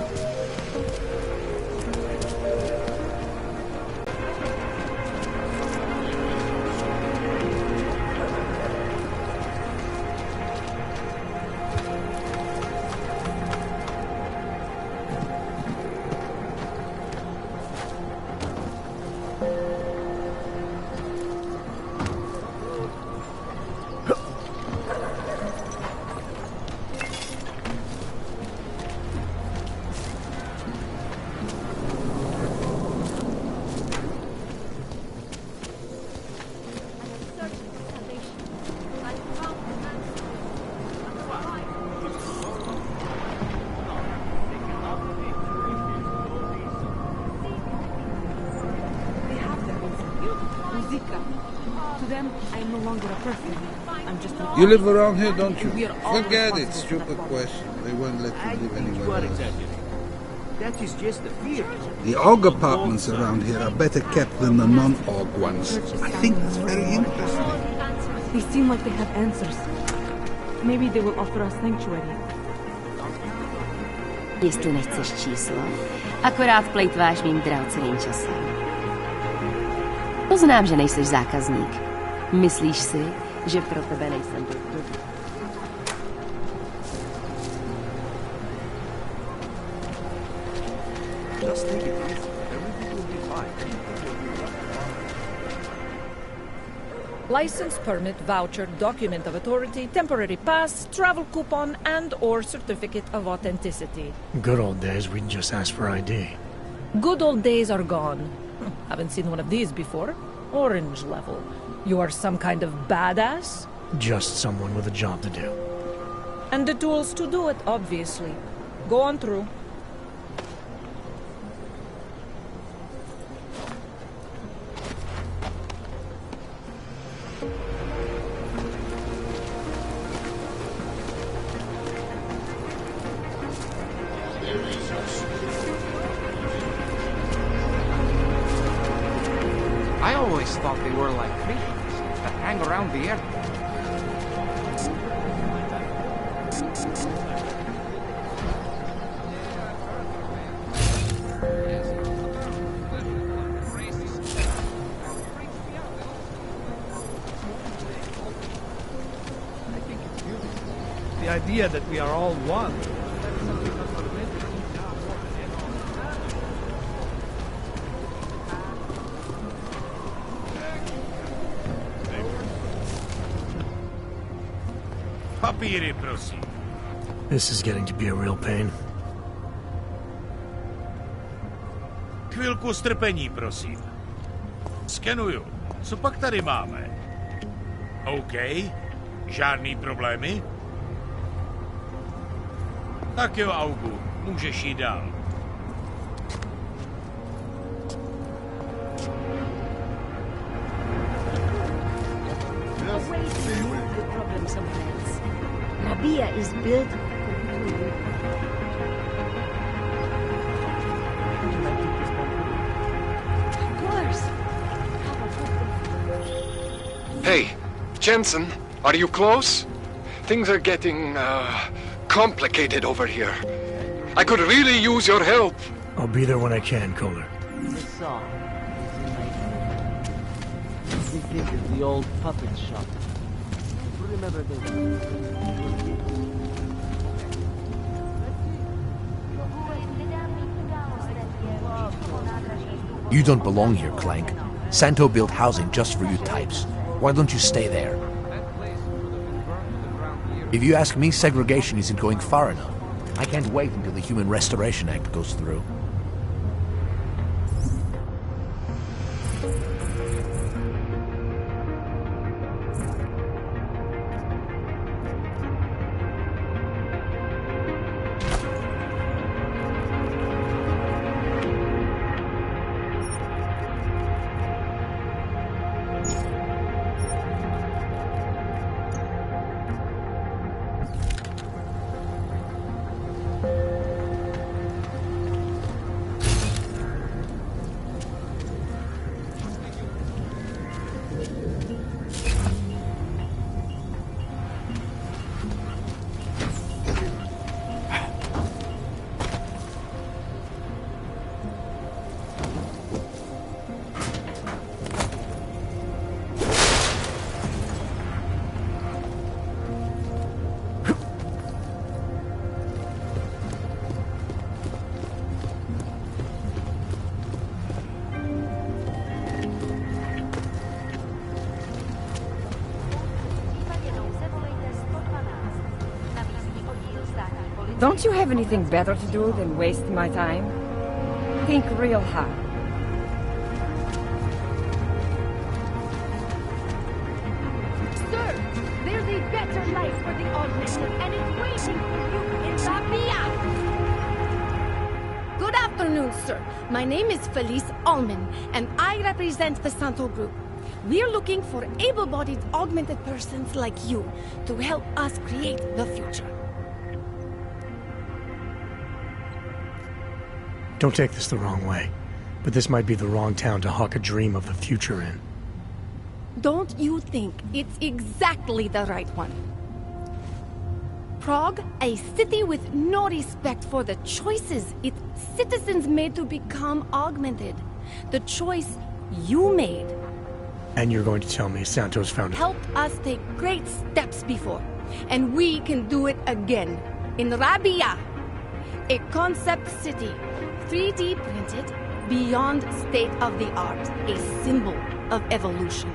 S4: You live around here, don't you? Forget it, stupid question. They won't let you live anywhere else.
S22: That is just a fear.
S7: The AUG apartments around here are better kept than the non-AUG ones. I think that's very interesting.
S14: They seem like they have answers. Maybe they will offer us sanctuary.
S11: Jestli nechceš číslo, akorát plejtváš mým drahoceným časem. Poznám, že nejseš zákazník. Myslíš si, že pro tebe nejsem dobrý?
S24: Just take it easy. Everything will be fine.
S19: License, permit, voucher, document of authority, temporary pass, travel coupon, and/or certificate of authenticity.
S1: Good old days, we'd just ask for ID.
S19: Good old days are gone. Haven't seen one of these before. Orange level. You are some kind of badass?
S1: Just someone with a job to do.
S19: And the tools to do it, obviously. Go on through.
S5: I always thought they were like creatures that hang around the airport.
S9: The idea that we are all one.
S22: Papíry, prosím.
S1: This is getting to be a real pain.
S22: Chvilku strpení, prosím. Skenuju. Co pak tady máme? OK. Žádný problémy? Tak jo, Augu. Můžeš jít dál.
S11: Nabia is built. Of course.
S10: Hey, Jensen, are you close? Things are getting, complicated over here. I could really use your help.
S1: I'll be there when I can, Kohler.
S22: The song is in my head. They think of the old puppet shop. Remember this.
S20: You don't belong here, Clank. Santo built housing just for you types. Why don't you stay there? If you ask me, segregation isn't going far enough. I can't wait until the Human Restoration Act goes through.
S6: Don't you have anything better to do than waste my time? Think real hard.
S3: Sir, there's a better life for the augmented, and it's waiting for you in La Via! Good afternoon, sir. My name is Felice Allman, and I represent the Santo Group. We're looking for able-bodied augmented persons like you to help us create the future.
S1: Don't take this the wrong way, but this might be the wrong town to hawk a dream of the future in.
S3: Don't you think it's exactly the right one? Prague, a city with no respect for the choices its citizens made to become augmented. The choice you made.
S1: And you're going to tell me Santos found it?
S3: Helped us take great steps before, and we can do it again. In Rabia, a concept city, 3D printed, beyond state-of-the-art, a symbol of evolution.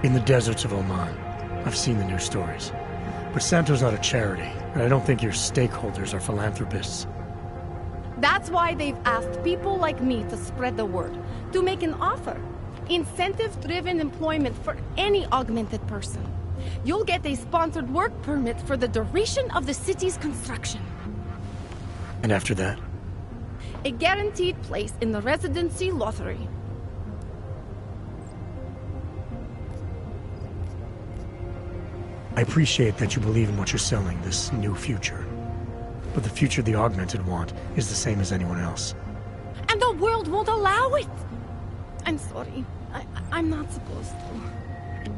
S1: In the deserts of Oman. I've seen the news stories. But Santo's not a charity, and I don't think your stakeholders are philanthropists.
S3: That's why they've asked people like me to spread the word, to make an offer. Incentive-driven employment for any augmented person. You'll get a sponsored work permit for the duration of the city's construction.
S1: And after that?
S3: A guaranteed place in the residency lottery.
S1: I appreciate that you believe in what you're selling, this new future. But the future the Augmented want is the same as anyone else.
S3: And the world won't allow it! I'm sorry. I'm not supposed to.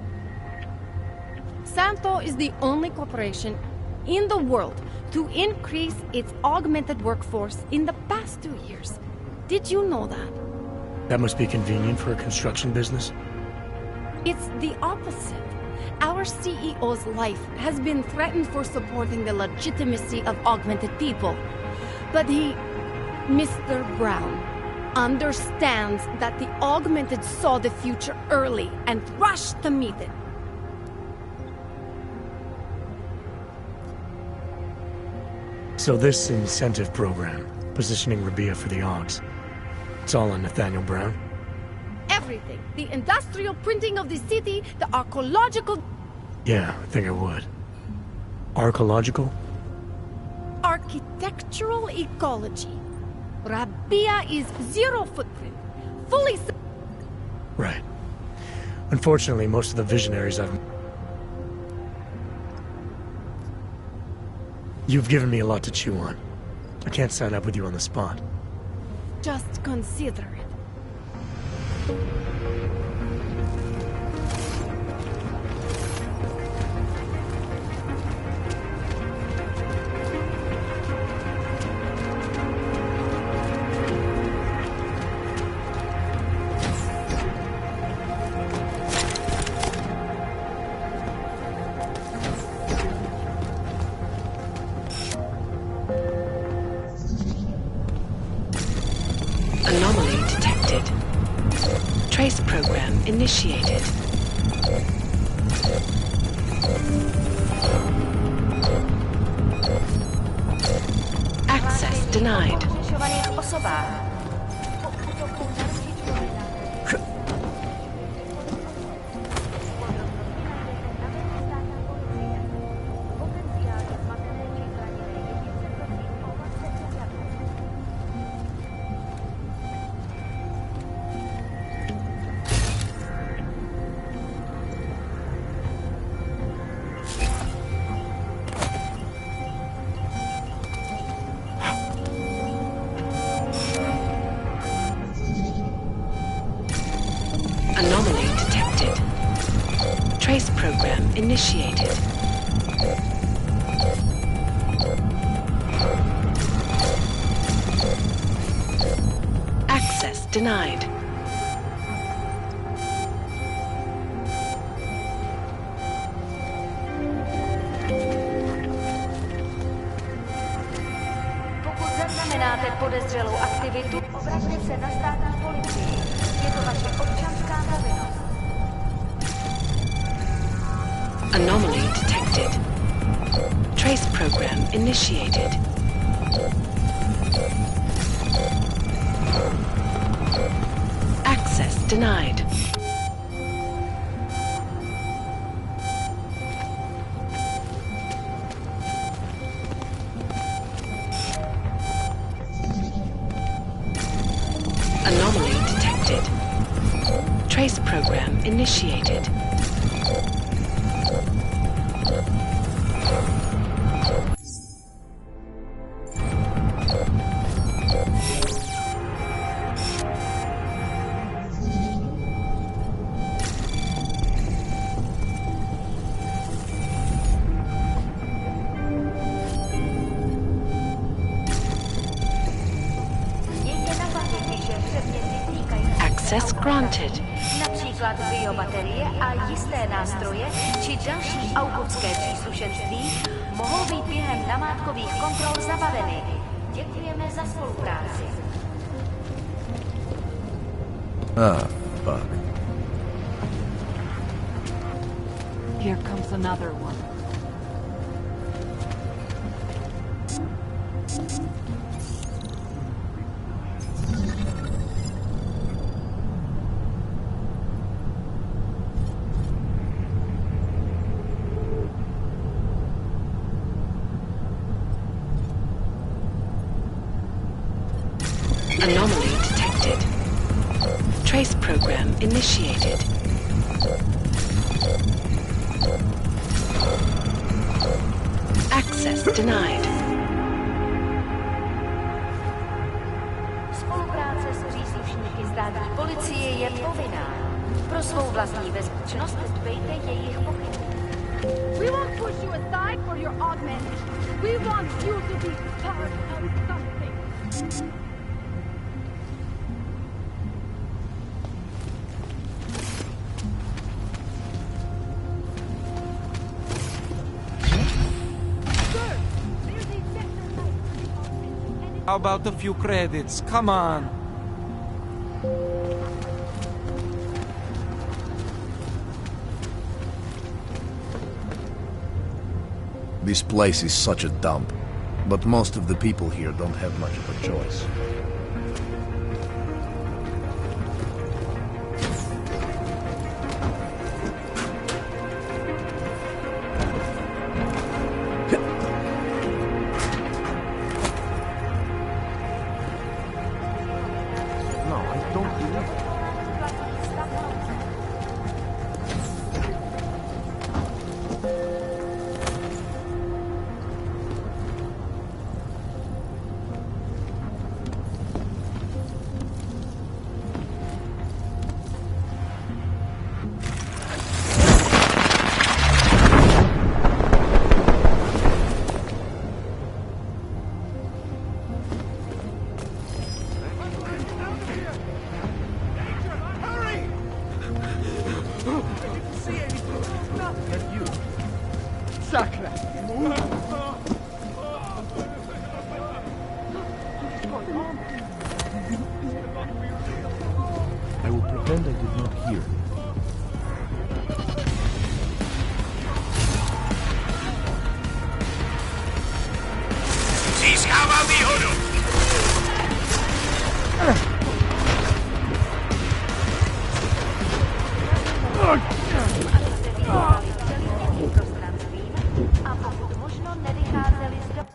S3: Santo is the only corporation in the world to increase its augmented workforce in the past 2 years. Did you know that?
S1: That must be convenient for a construction business?
S3: It's the opposite. Our CEO's life has been threatened for supporting the legitimacy of augmented people. But he, Mr. Brown, understands that the augmented saw the future early and rushed to meet it.
S1: So this incentive program, positioning Rabia for the Augs, it's all on Nathaniel Brown?
S3: Everything. The industrial printing of the city, the archaeological...
S1: Yeah, I think I would. Archaeological?
S3: Architectural ecology. Rabia is zero footprint. Fully...
S1: Right. Unfortunately, most of the visionaries I've... You've given me a lot to chew on. I can't sign up with you on the spot.
S3: Just consider it.
S2: Anomaly detected. Trace program initiated. Access denied. Anomaly detected. Trace program initiated. Access denied.
S8: Pokud zaznamenáte podezřelou aktivitu, obraťte se na státní policii. Je to vaše občanská povinnost.
S2: Anomaly detected. Trace program initiated. Access denied. Anomaly detected. Trace program initiated. access granted.
S8: Například biobaterie a jisté nástroje či další augustské příslušenství mohou být během namátkových kontrol zabaveny. Děkujeme za spolupráci.
S20: Ah, fuck.
S14: Here comes another one.
S2: Anomaly detected. Trace program initiated. Access denied.
S8: Spolupráce s příslušníky státní policie je povinná. Pro svou vlastní bezpečnost dbejte jejich pokynů.
S3: We won't push you aside for your augment. We want you to be part of something.
S5: How about a few credits? Come on.
S20: This place is such a dump, but most of the people here don't have much of a choice. I will pretend I did not hear.
S8: A pokud možno nevycházeli z domu.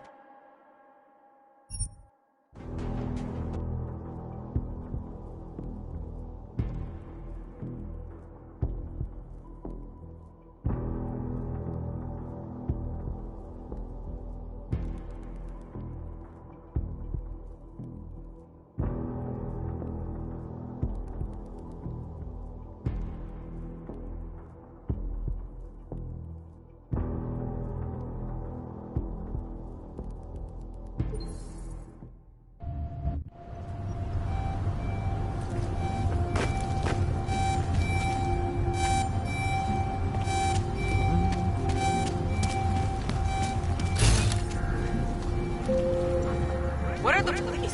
S6: Where are the police?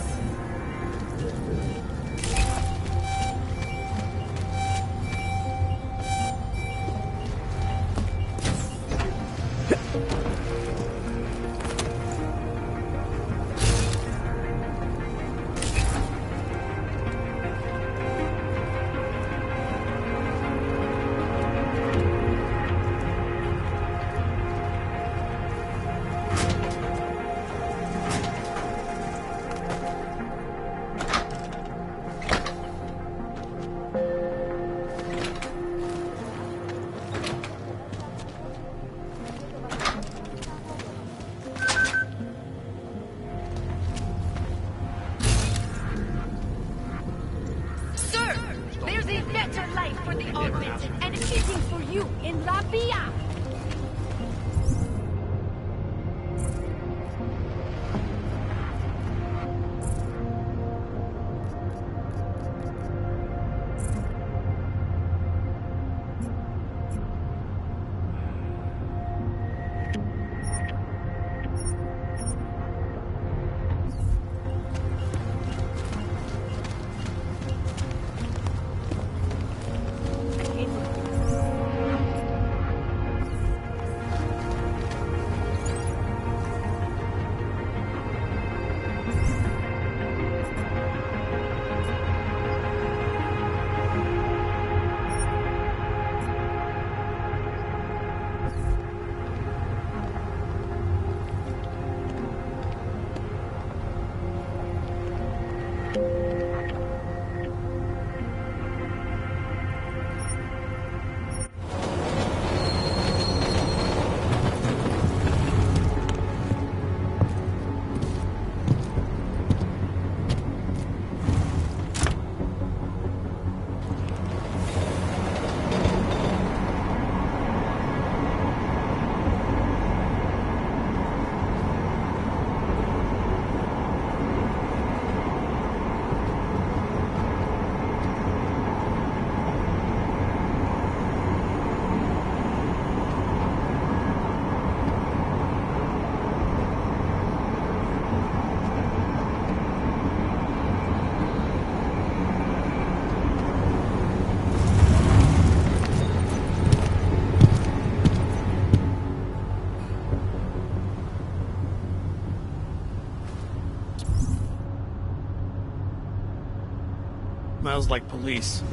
S3: For the augmented and waiting for you in La Villa.
S9: Smells like police.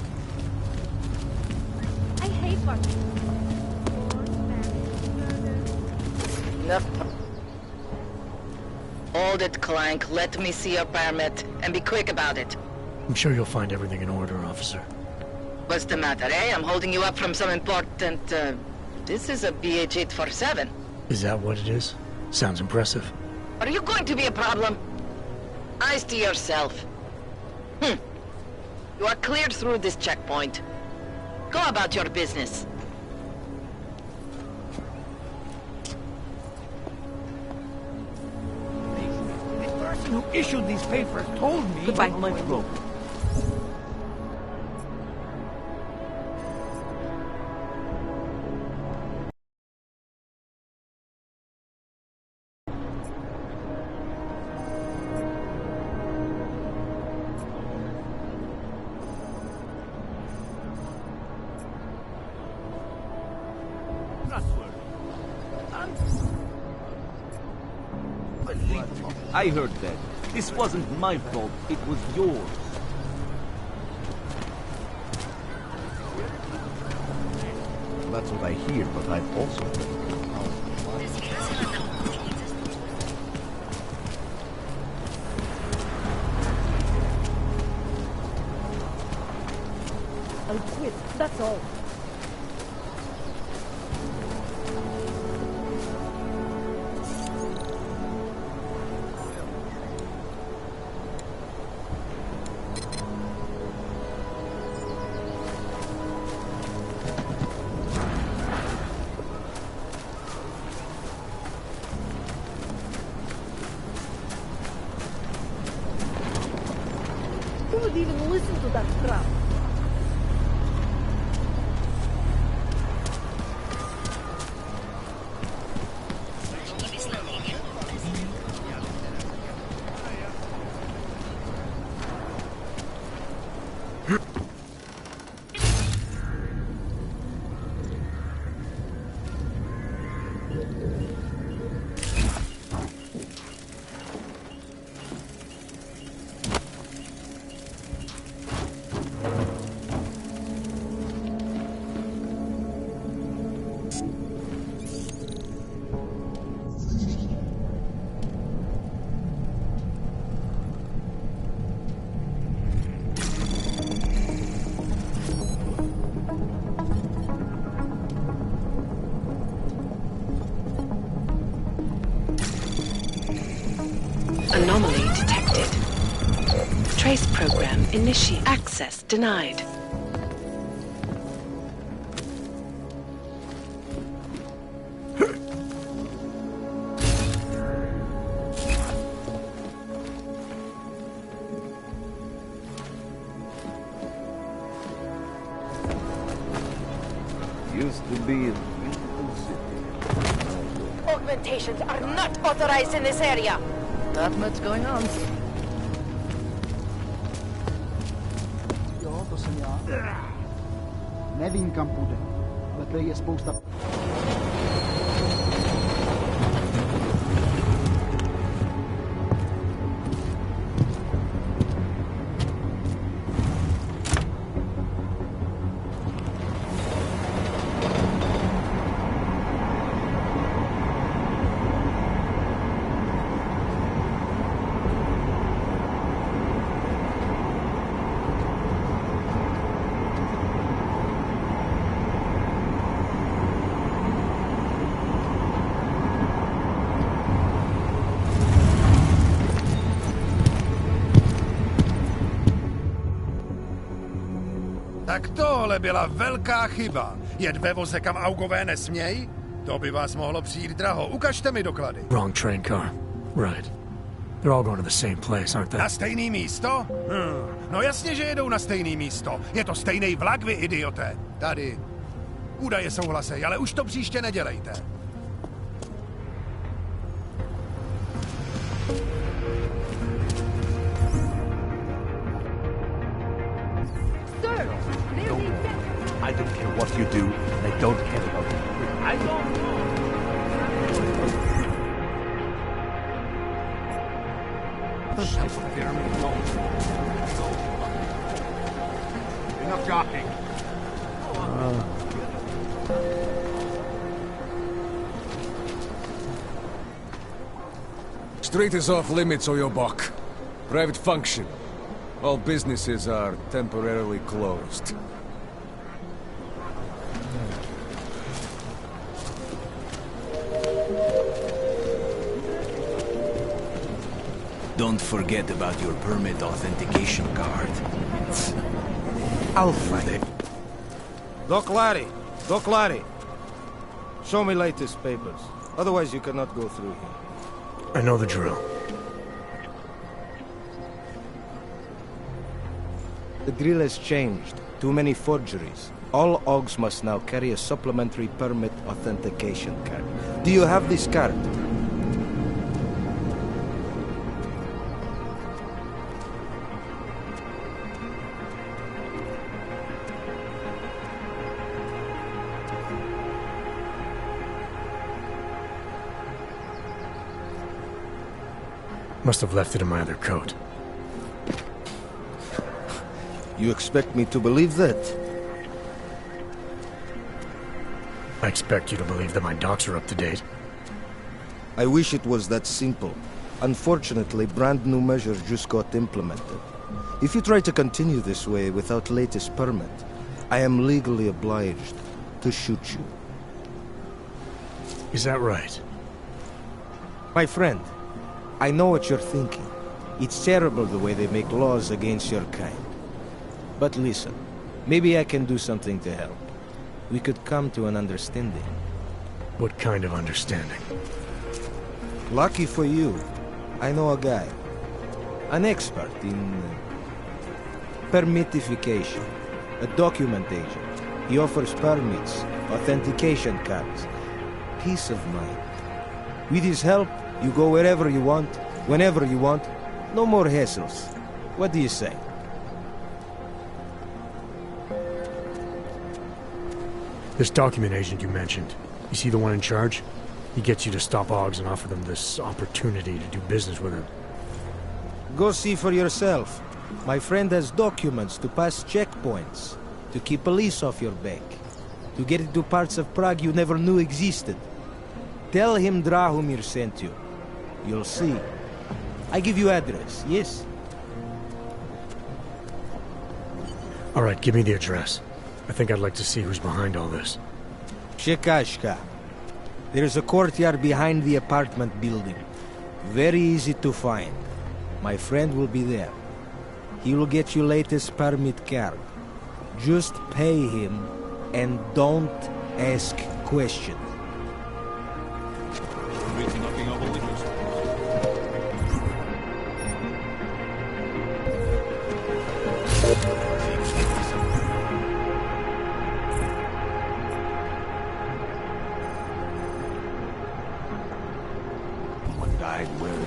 S3: I hate parties.
S12: Enough. Hold it, Clank. Let me see your permit, and be quick about it.
S1: I'm sure you'll find everything in order, officer.
S12: What's the matter, eh? I'm holding you up from some important, This is a BH-847.
S1: Is that what it is? Sounds impressive.
S12: Are you going to be a problem? Eyes to yourself. You are cleared through this checkpoint. Go about your business.
S9: The person who issued these papers told me...
S19: Goodbye.
S22: On my throat. I heard that. This wasn't my fault, it was yours.
S20: That's what I hear, but I've also heard.
S19: I'll quit, that's all. Who would even listen to that crap?
S2: Anomaly detected. Trace program initiate. Access denied.
S24: Used to be a beautiful city.
S12: Augmentations are not authorized in this area. Not much going on.
S13: Jo, to jsem já. Nevím, kam půjde, ale tady je spousta...
S16: Tak tohle byla velká chyba. Jet ve voze, kam augové nesmějí? To by vás mohlo přijít draho. Ukažte mi doklady.
S1: Wrong train car. Right. They're all going to the same place, aren't they?
S16: Na stejný místo? No jasně, že jedou na stejný místo. Je to stejný vlak, vy idioté. Tady. Údaje souhlasej, ale už to příště nedělejte.
S20: I don't care what you do, and I don't care about you.
S9: I don't know.
S20: Scheiße,
S9: Jeremy, go. Enough jockeying.
S15: Street is off limits, Oyobok. Private function. All businesses are temporarily closed.
S18: Don't forget about your permit authentication card.
S9: I'll find it.
S21: Doc Larry! Doc Larry! Show me latest papers. Otherwise you cannot go through here.
S1: I know the drill.
S21: The drill has changed. Too many forgeries. All OGs must now carry a supplementary permit authentication card. Do you have this card?
S1: Must have left it in my other coat.
S21: You expect me to believe that?
S1: I expect you to believe that my docs are up to date.
S21: I wish it was that simple. Unfortunately, brand new measures just got implemented. If you try to continue this way without latest permit, I am legally obliged to shoot you.
S1: Is that right?
S21: My friend, I know what you're thinking. It's terrible the way they make laws against your kind. But listen, maybe I can do something to help. We could come to an understanding.
S1: What kind of understanding?
S21: Lucky for you, I know a guy. An expert in permitification. A document agent. He offers permits, authentication cards. Peace of mind. With his help, you go wherever you want, whenever you want. No more hassles. What do you say?
S1: This document agent you mentioned, is he the one in charge? He gets you to stop OGs and offer them this opportunity to do business with him.
S21: Go see for yourself. My friend has documents to pass checkpoints, to keep police off your back, to get into parts of Prague you never knew existed. Tell him Drahomir sent you. You'll see. I give you address, yes?
S1: All right, give me the address. I think I'd like to see who's behind all this.
S21: Shekashka. There's a courtyard behind the apartment building. Very easy to find. My friend will be there. He will get you latest permit card. Just pay him and don't ask questions.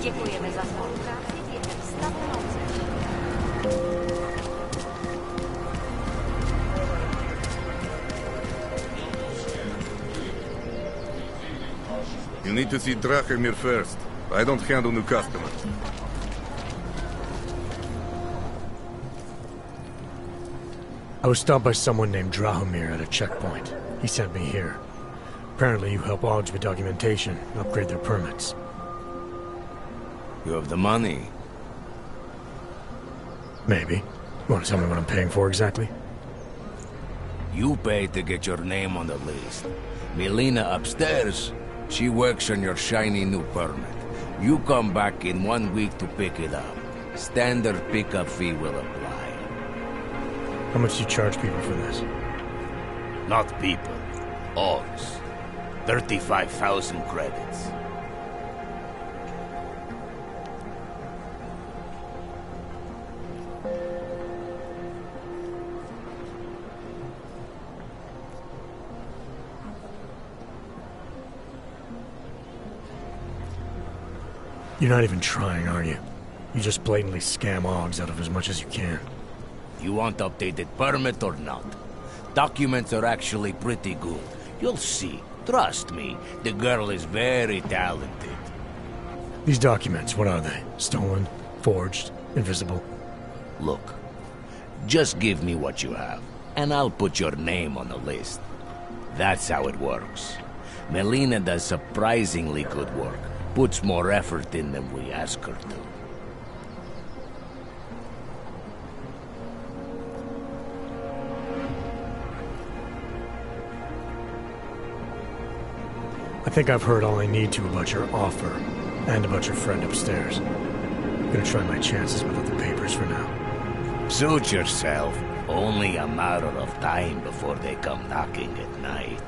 S8: Děkujeme za spolupráci během stavu noci.
S23: You need to see Drahomir first. I don't handle new customers.
S1: I was stopped by someone named Drahomir at a checkpoint. He sent me here. Apparently you help OGs with documentation, upgrade their permits.
S18: You have the money.
S1: Maybe. You want to tell me what I'm paying for exactly?
S18: You pay to get your name on the list. Milena upstairs, she works on your shiny new permit. You come back in 1 week to pick it up. Standard pickup fee will apply.
S1: How much do you charge people for this?
S18: Not people. OGs. 35,000 credits.
S1: You're not even trying, are you? You just blatantly scam OGs out of as much as you can.
S18: You want updated permit or not? Documents are actually pretty good. You'll see. Trust me, the girl is very talented.
S1: These documents, what are they? Stolen? Forged? Invisible?
S18: Look, Just give me what you have, and I'll put your name on the list. That's how it works. Melina does surprisingly good work. Puts more effort in than we ask her to.
S1: I think I've heard all I need to about your offer, and about your friend upstairs. I'm gonna try my chances without the papers for now.
S18: Suit yourself. Only a matter of time before they come knocking at night.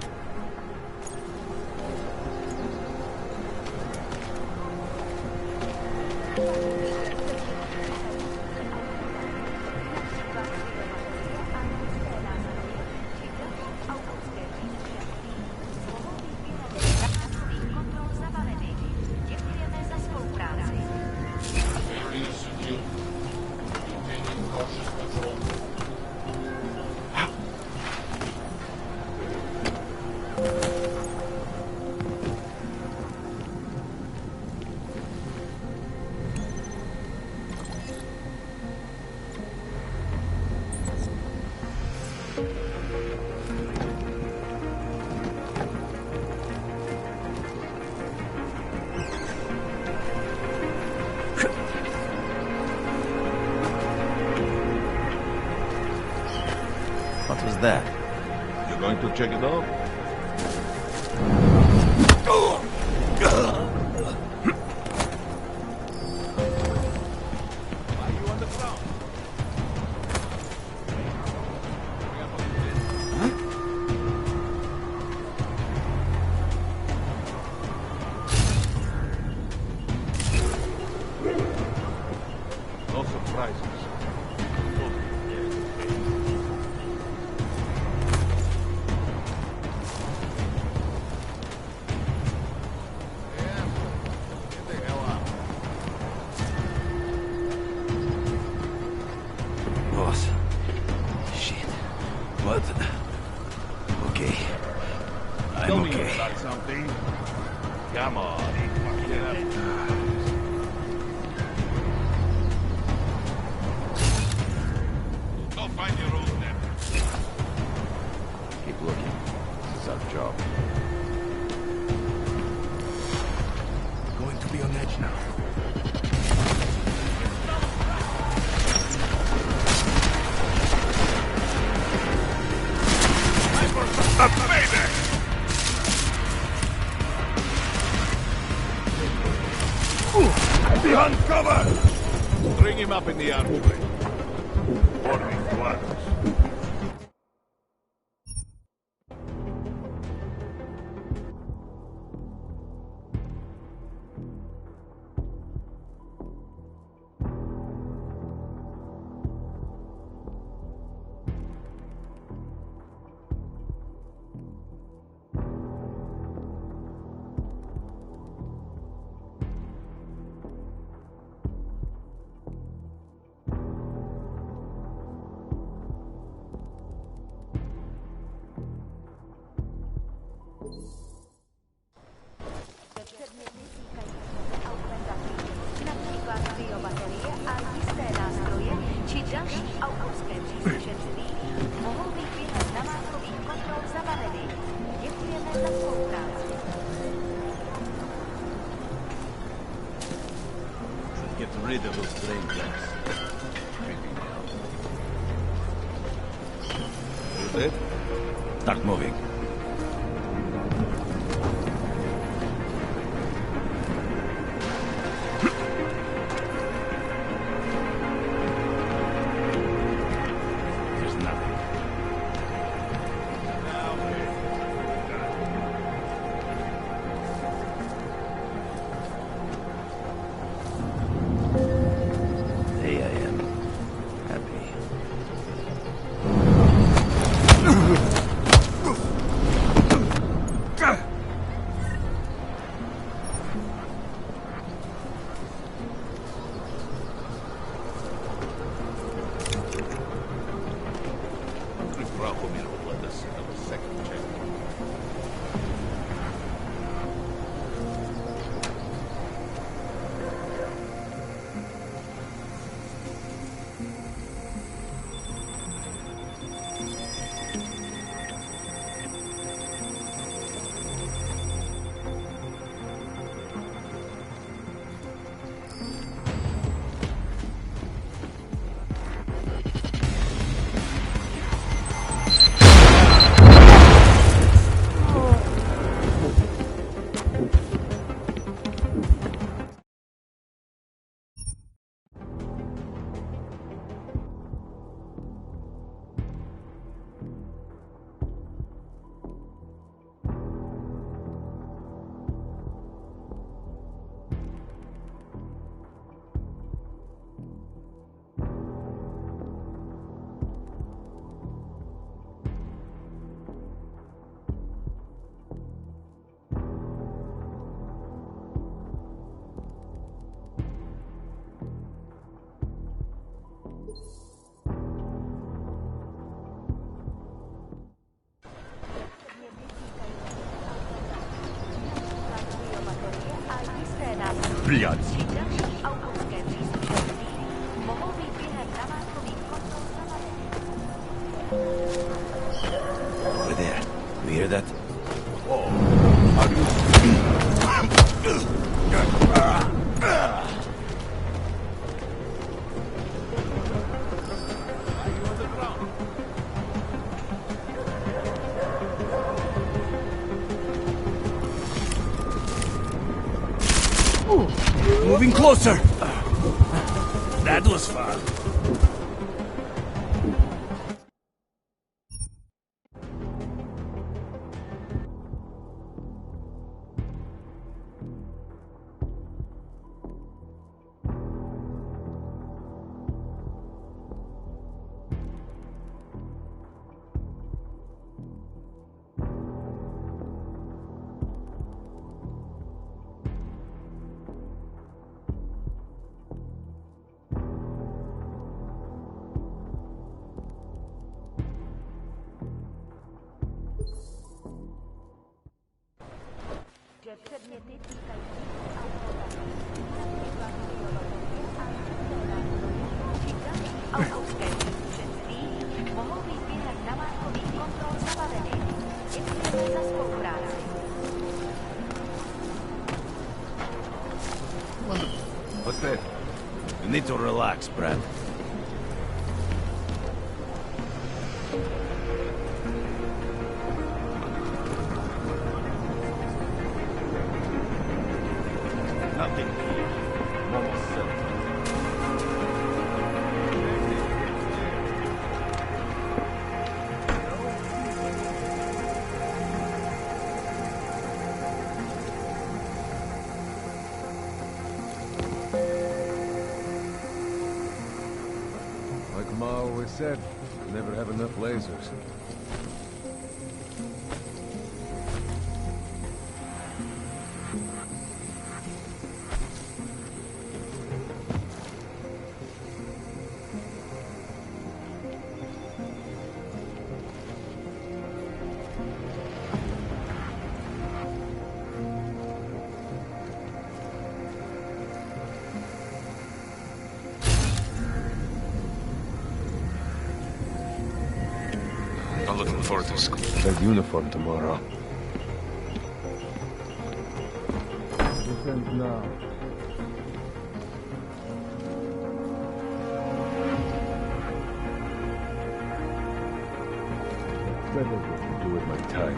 S4: What was that? You going to check it out? No surprises. Boss. Shit. What? Okay.
S16: Tell
S4: I'm
S16: me
S4: okay.
S16: about something. Come on. Get up. Go find your own then.
S4: Keep looking. This is our job.
S1: Going to be on edge now.
S16: Behind cover! Bring him up in the archway. Warning once.
S8: Například biobaterie a jisté nástroje či další autorské příslušenství mohou být během namátkových kontrol zabaveny. Děkujeme za spolupráci.
S4: Get rid of those brain gas. Creeping me out. You dead? Start moving. There's nothing. There I am. Happy. Блядь.
S18: Over there. You hear that?
S5: Moving closer. That was fun.
S18: What's that? You need to relax, Brad. Nothing here. I'm almost settled.
S15: Like Ma always said, you never have enough lasers.
S7: I'm looking forward to school.
S15: That uniform tomorrow. Now. Better what to do with my time.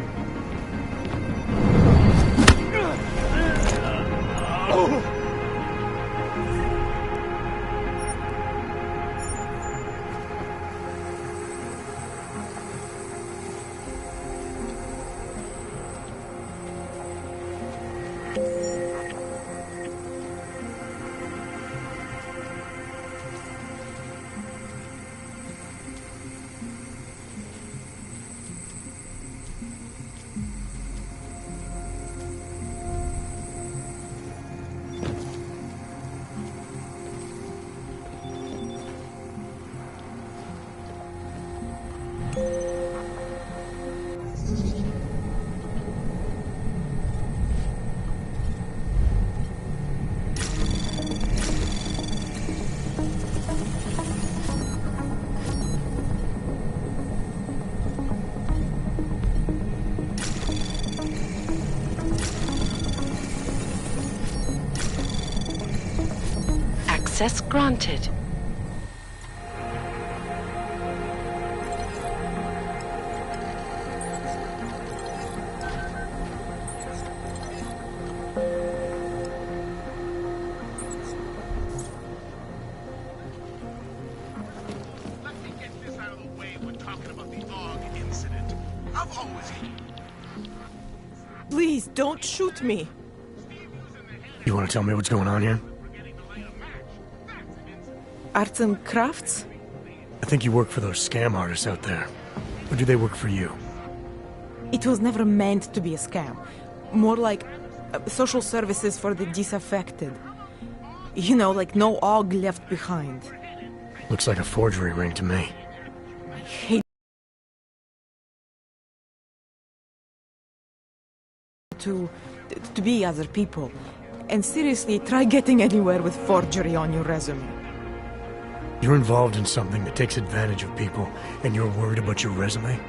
S2: Access granted.
S10: Please, don't shoot me.
S1: You want to tell me what's going on here?
S10: Arts and crafts?
S1: I think you work for those scam artists out there. Or do they work for you?
S10: It was never meant to be a scam. More like social services for the disaffected. You know, like no Og left behind.
S1: Looks like a forgery ring to me.
S10: I hate to be other people. And seriously, try getting anywhere with forgery on your resume.
S1: You're involved in something that takes advantage of people, and you're worried about your resume?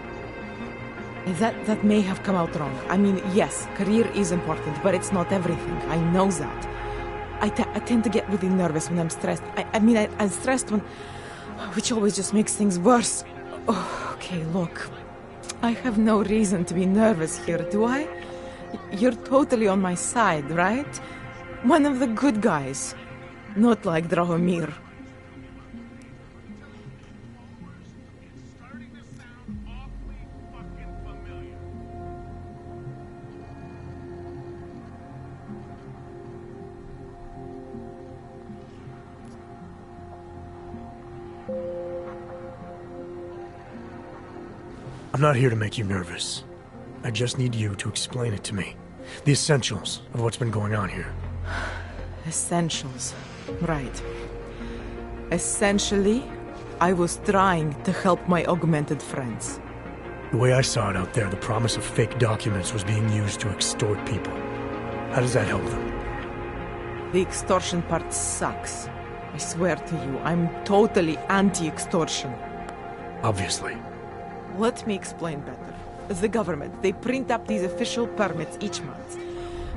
S10: That may have come out wrong. I mean, yes, career is important, but it's not everything. I know that. I tend to get really nervous when I'm stressed. I'm stressed when... which always just makes things worse. Oh, okay, look. I have no reason to be nervous here, do I? You're totally on my side, right? One of the good guys. Not like Drahomir.
S1: I'm not here to make you nervous. I just need you to explain it to me. The essentials of what's been going on here.
S10: Essentials. Right. Essentially, I was trying to help my augmented friends.
S1: The way I saw it out there, the promise of fake documents was being used to extort people. How does that help them?
S10: The extortion part sucks. I swear to you, I'm totally anti-extortion.
S1: Obviously.
S10: Let me explain better. The government, they print up these official permits each month,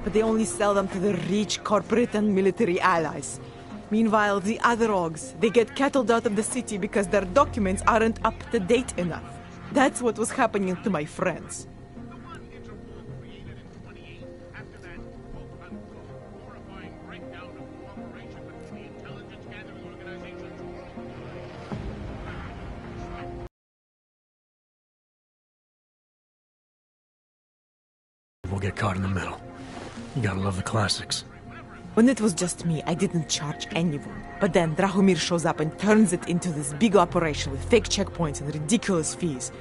S10: but they only sell them to the rich corporate and military allies. Meanwhile, the other Augs, they get cattled out of the city because their documents aren't up to date enough. That's what was happening to my friends.
S1: We'll get caught in the middle. You gotta love the classics.
S10: When it was just me, I didn't charge anyone. But then Drahomir shows up and turns it into this big operation with fake checkpoints and ridiculous fees.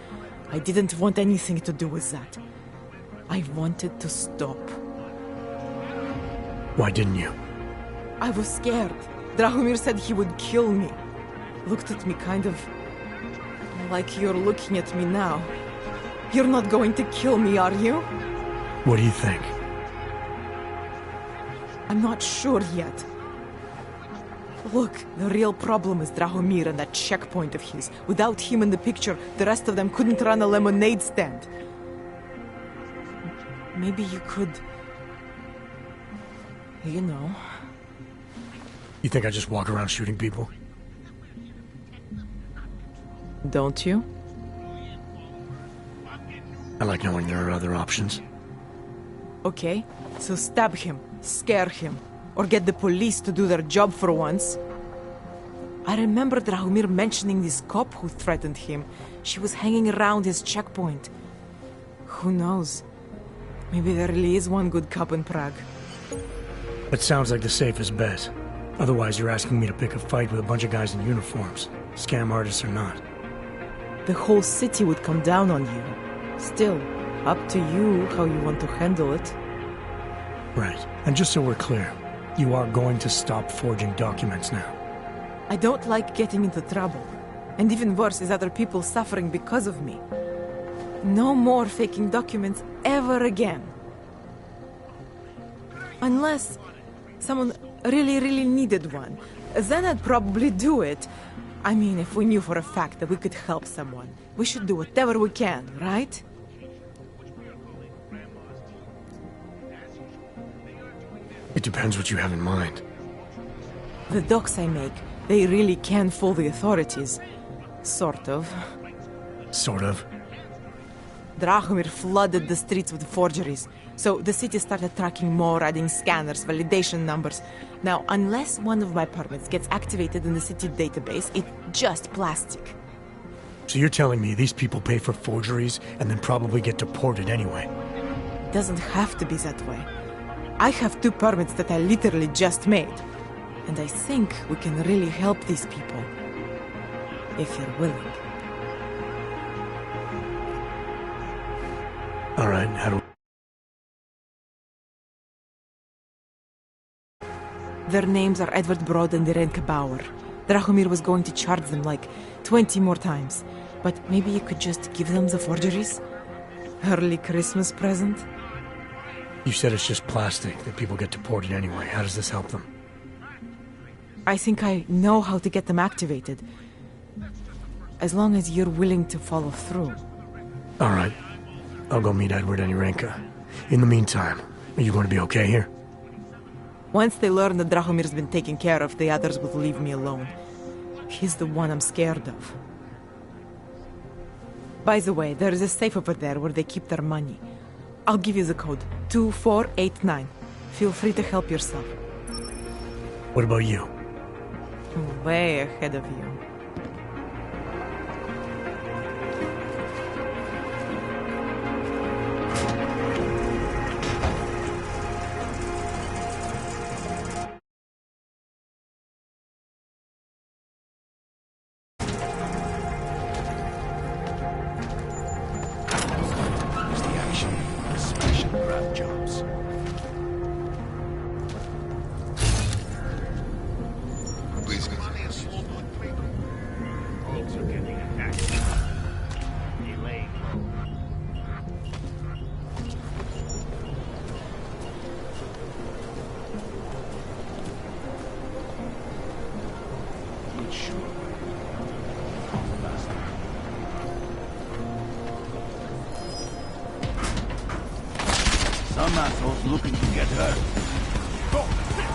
S10: I didn't want anything to do with that. I wanted to stop.
S1: Why didn't you?
S10: I was scared. Drahomir said he would kill me. Looked at me kind of... like you're looking at me now. You're not going to kill me, are you?
S1: What do you think?
S10: I'm not sure yet. Look, the real problem is Drahomir and that checkpoint of his. Without him in the picture, the rest of them couldn't run a lemonade stand. Maybe you could... you know...
S1: You think I just walk around shooting people?
S10: Don't you?
S1: I like knowing there are other options.
S10: Okay, so stab him, scare him, or get the police to do their job for once. I remember Drahomir mentioning this cop who threatened him. She was hanging around his checkpoint. Who knows? Maybe there really is one good cop in Prague.
S1: That sounds like the safest bet. Otherwise, you're asking me to pick a fight with a bunch of guys in uniforms, scam artists or not.
S10: The whole city would come down on you. Still, up to you how you want to handle it.
S1: Right. And just so we're clear, you are going to stop forging documents now.
S10: I don't like getting into trouble. And even worse is other people suffering because of me. No more faking documents ever again. Unless someone really needed one. Then I'd probably do it. I mean, if we knew for a fact that we could help someone. We should do whatever we can, right?
S1: It depends what you have in mind.
S10: The docs I make, they really can fool the authorities. Sort of.
S1: Sort of?
S10: Drahomir flooded the streets with forgeries, so the city started tracking more, adding scanners, validation numbers. Now, unless one of my permits gets activated in the city database, it's just plastic.
S1: So you're telling me these people pay for forgeries and then probably get deported anyway?
S10: It doesn't have to be that way. I have 2 permits that I literally just made. And I think we can really help these people. If you're willing.
S1: All right, how do...
S10: Their names are Edward Broad and Irenka Bauer. Drahomir was going to charge them like 20 more times. But maybe you could just give them the forgeries? Early Christmas present?
S1: You said it's just plastic, that people get deported anyway. How does this help them?
S10: I think I know how to get them activated. As long as you're willing to follow through.
S1: All right. I'll go meet Edward and Yurenka. In the meantime, are you going to be okay here?
S10: Once they learn that Drahomir's been taken care of, the others will leave me alone. He's the one I'm scared of. By the way, there is a safe over there where they keep their money. I'll give you the code. 2489. Feel free to help yourself.
S1: What about you?
S10: Way ahead of you.
S4: Some assholes looking to get hurt.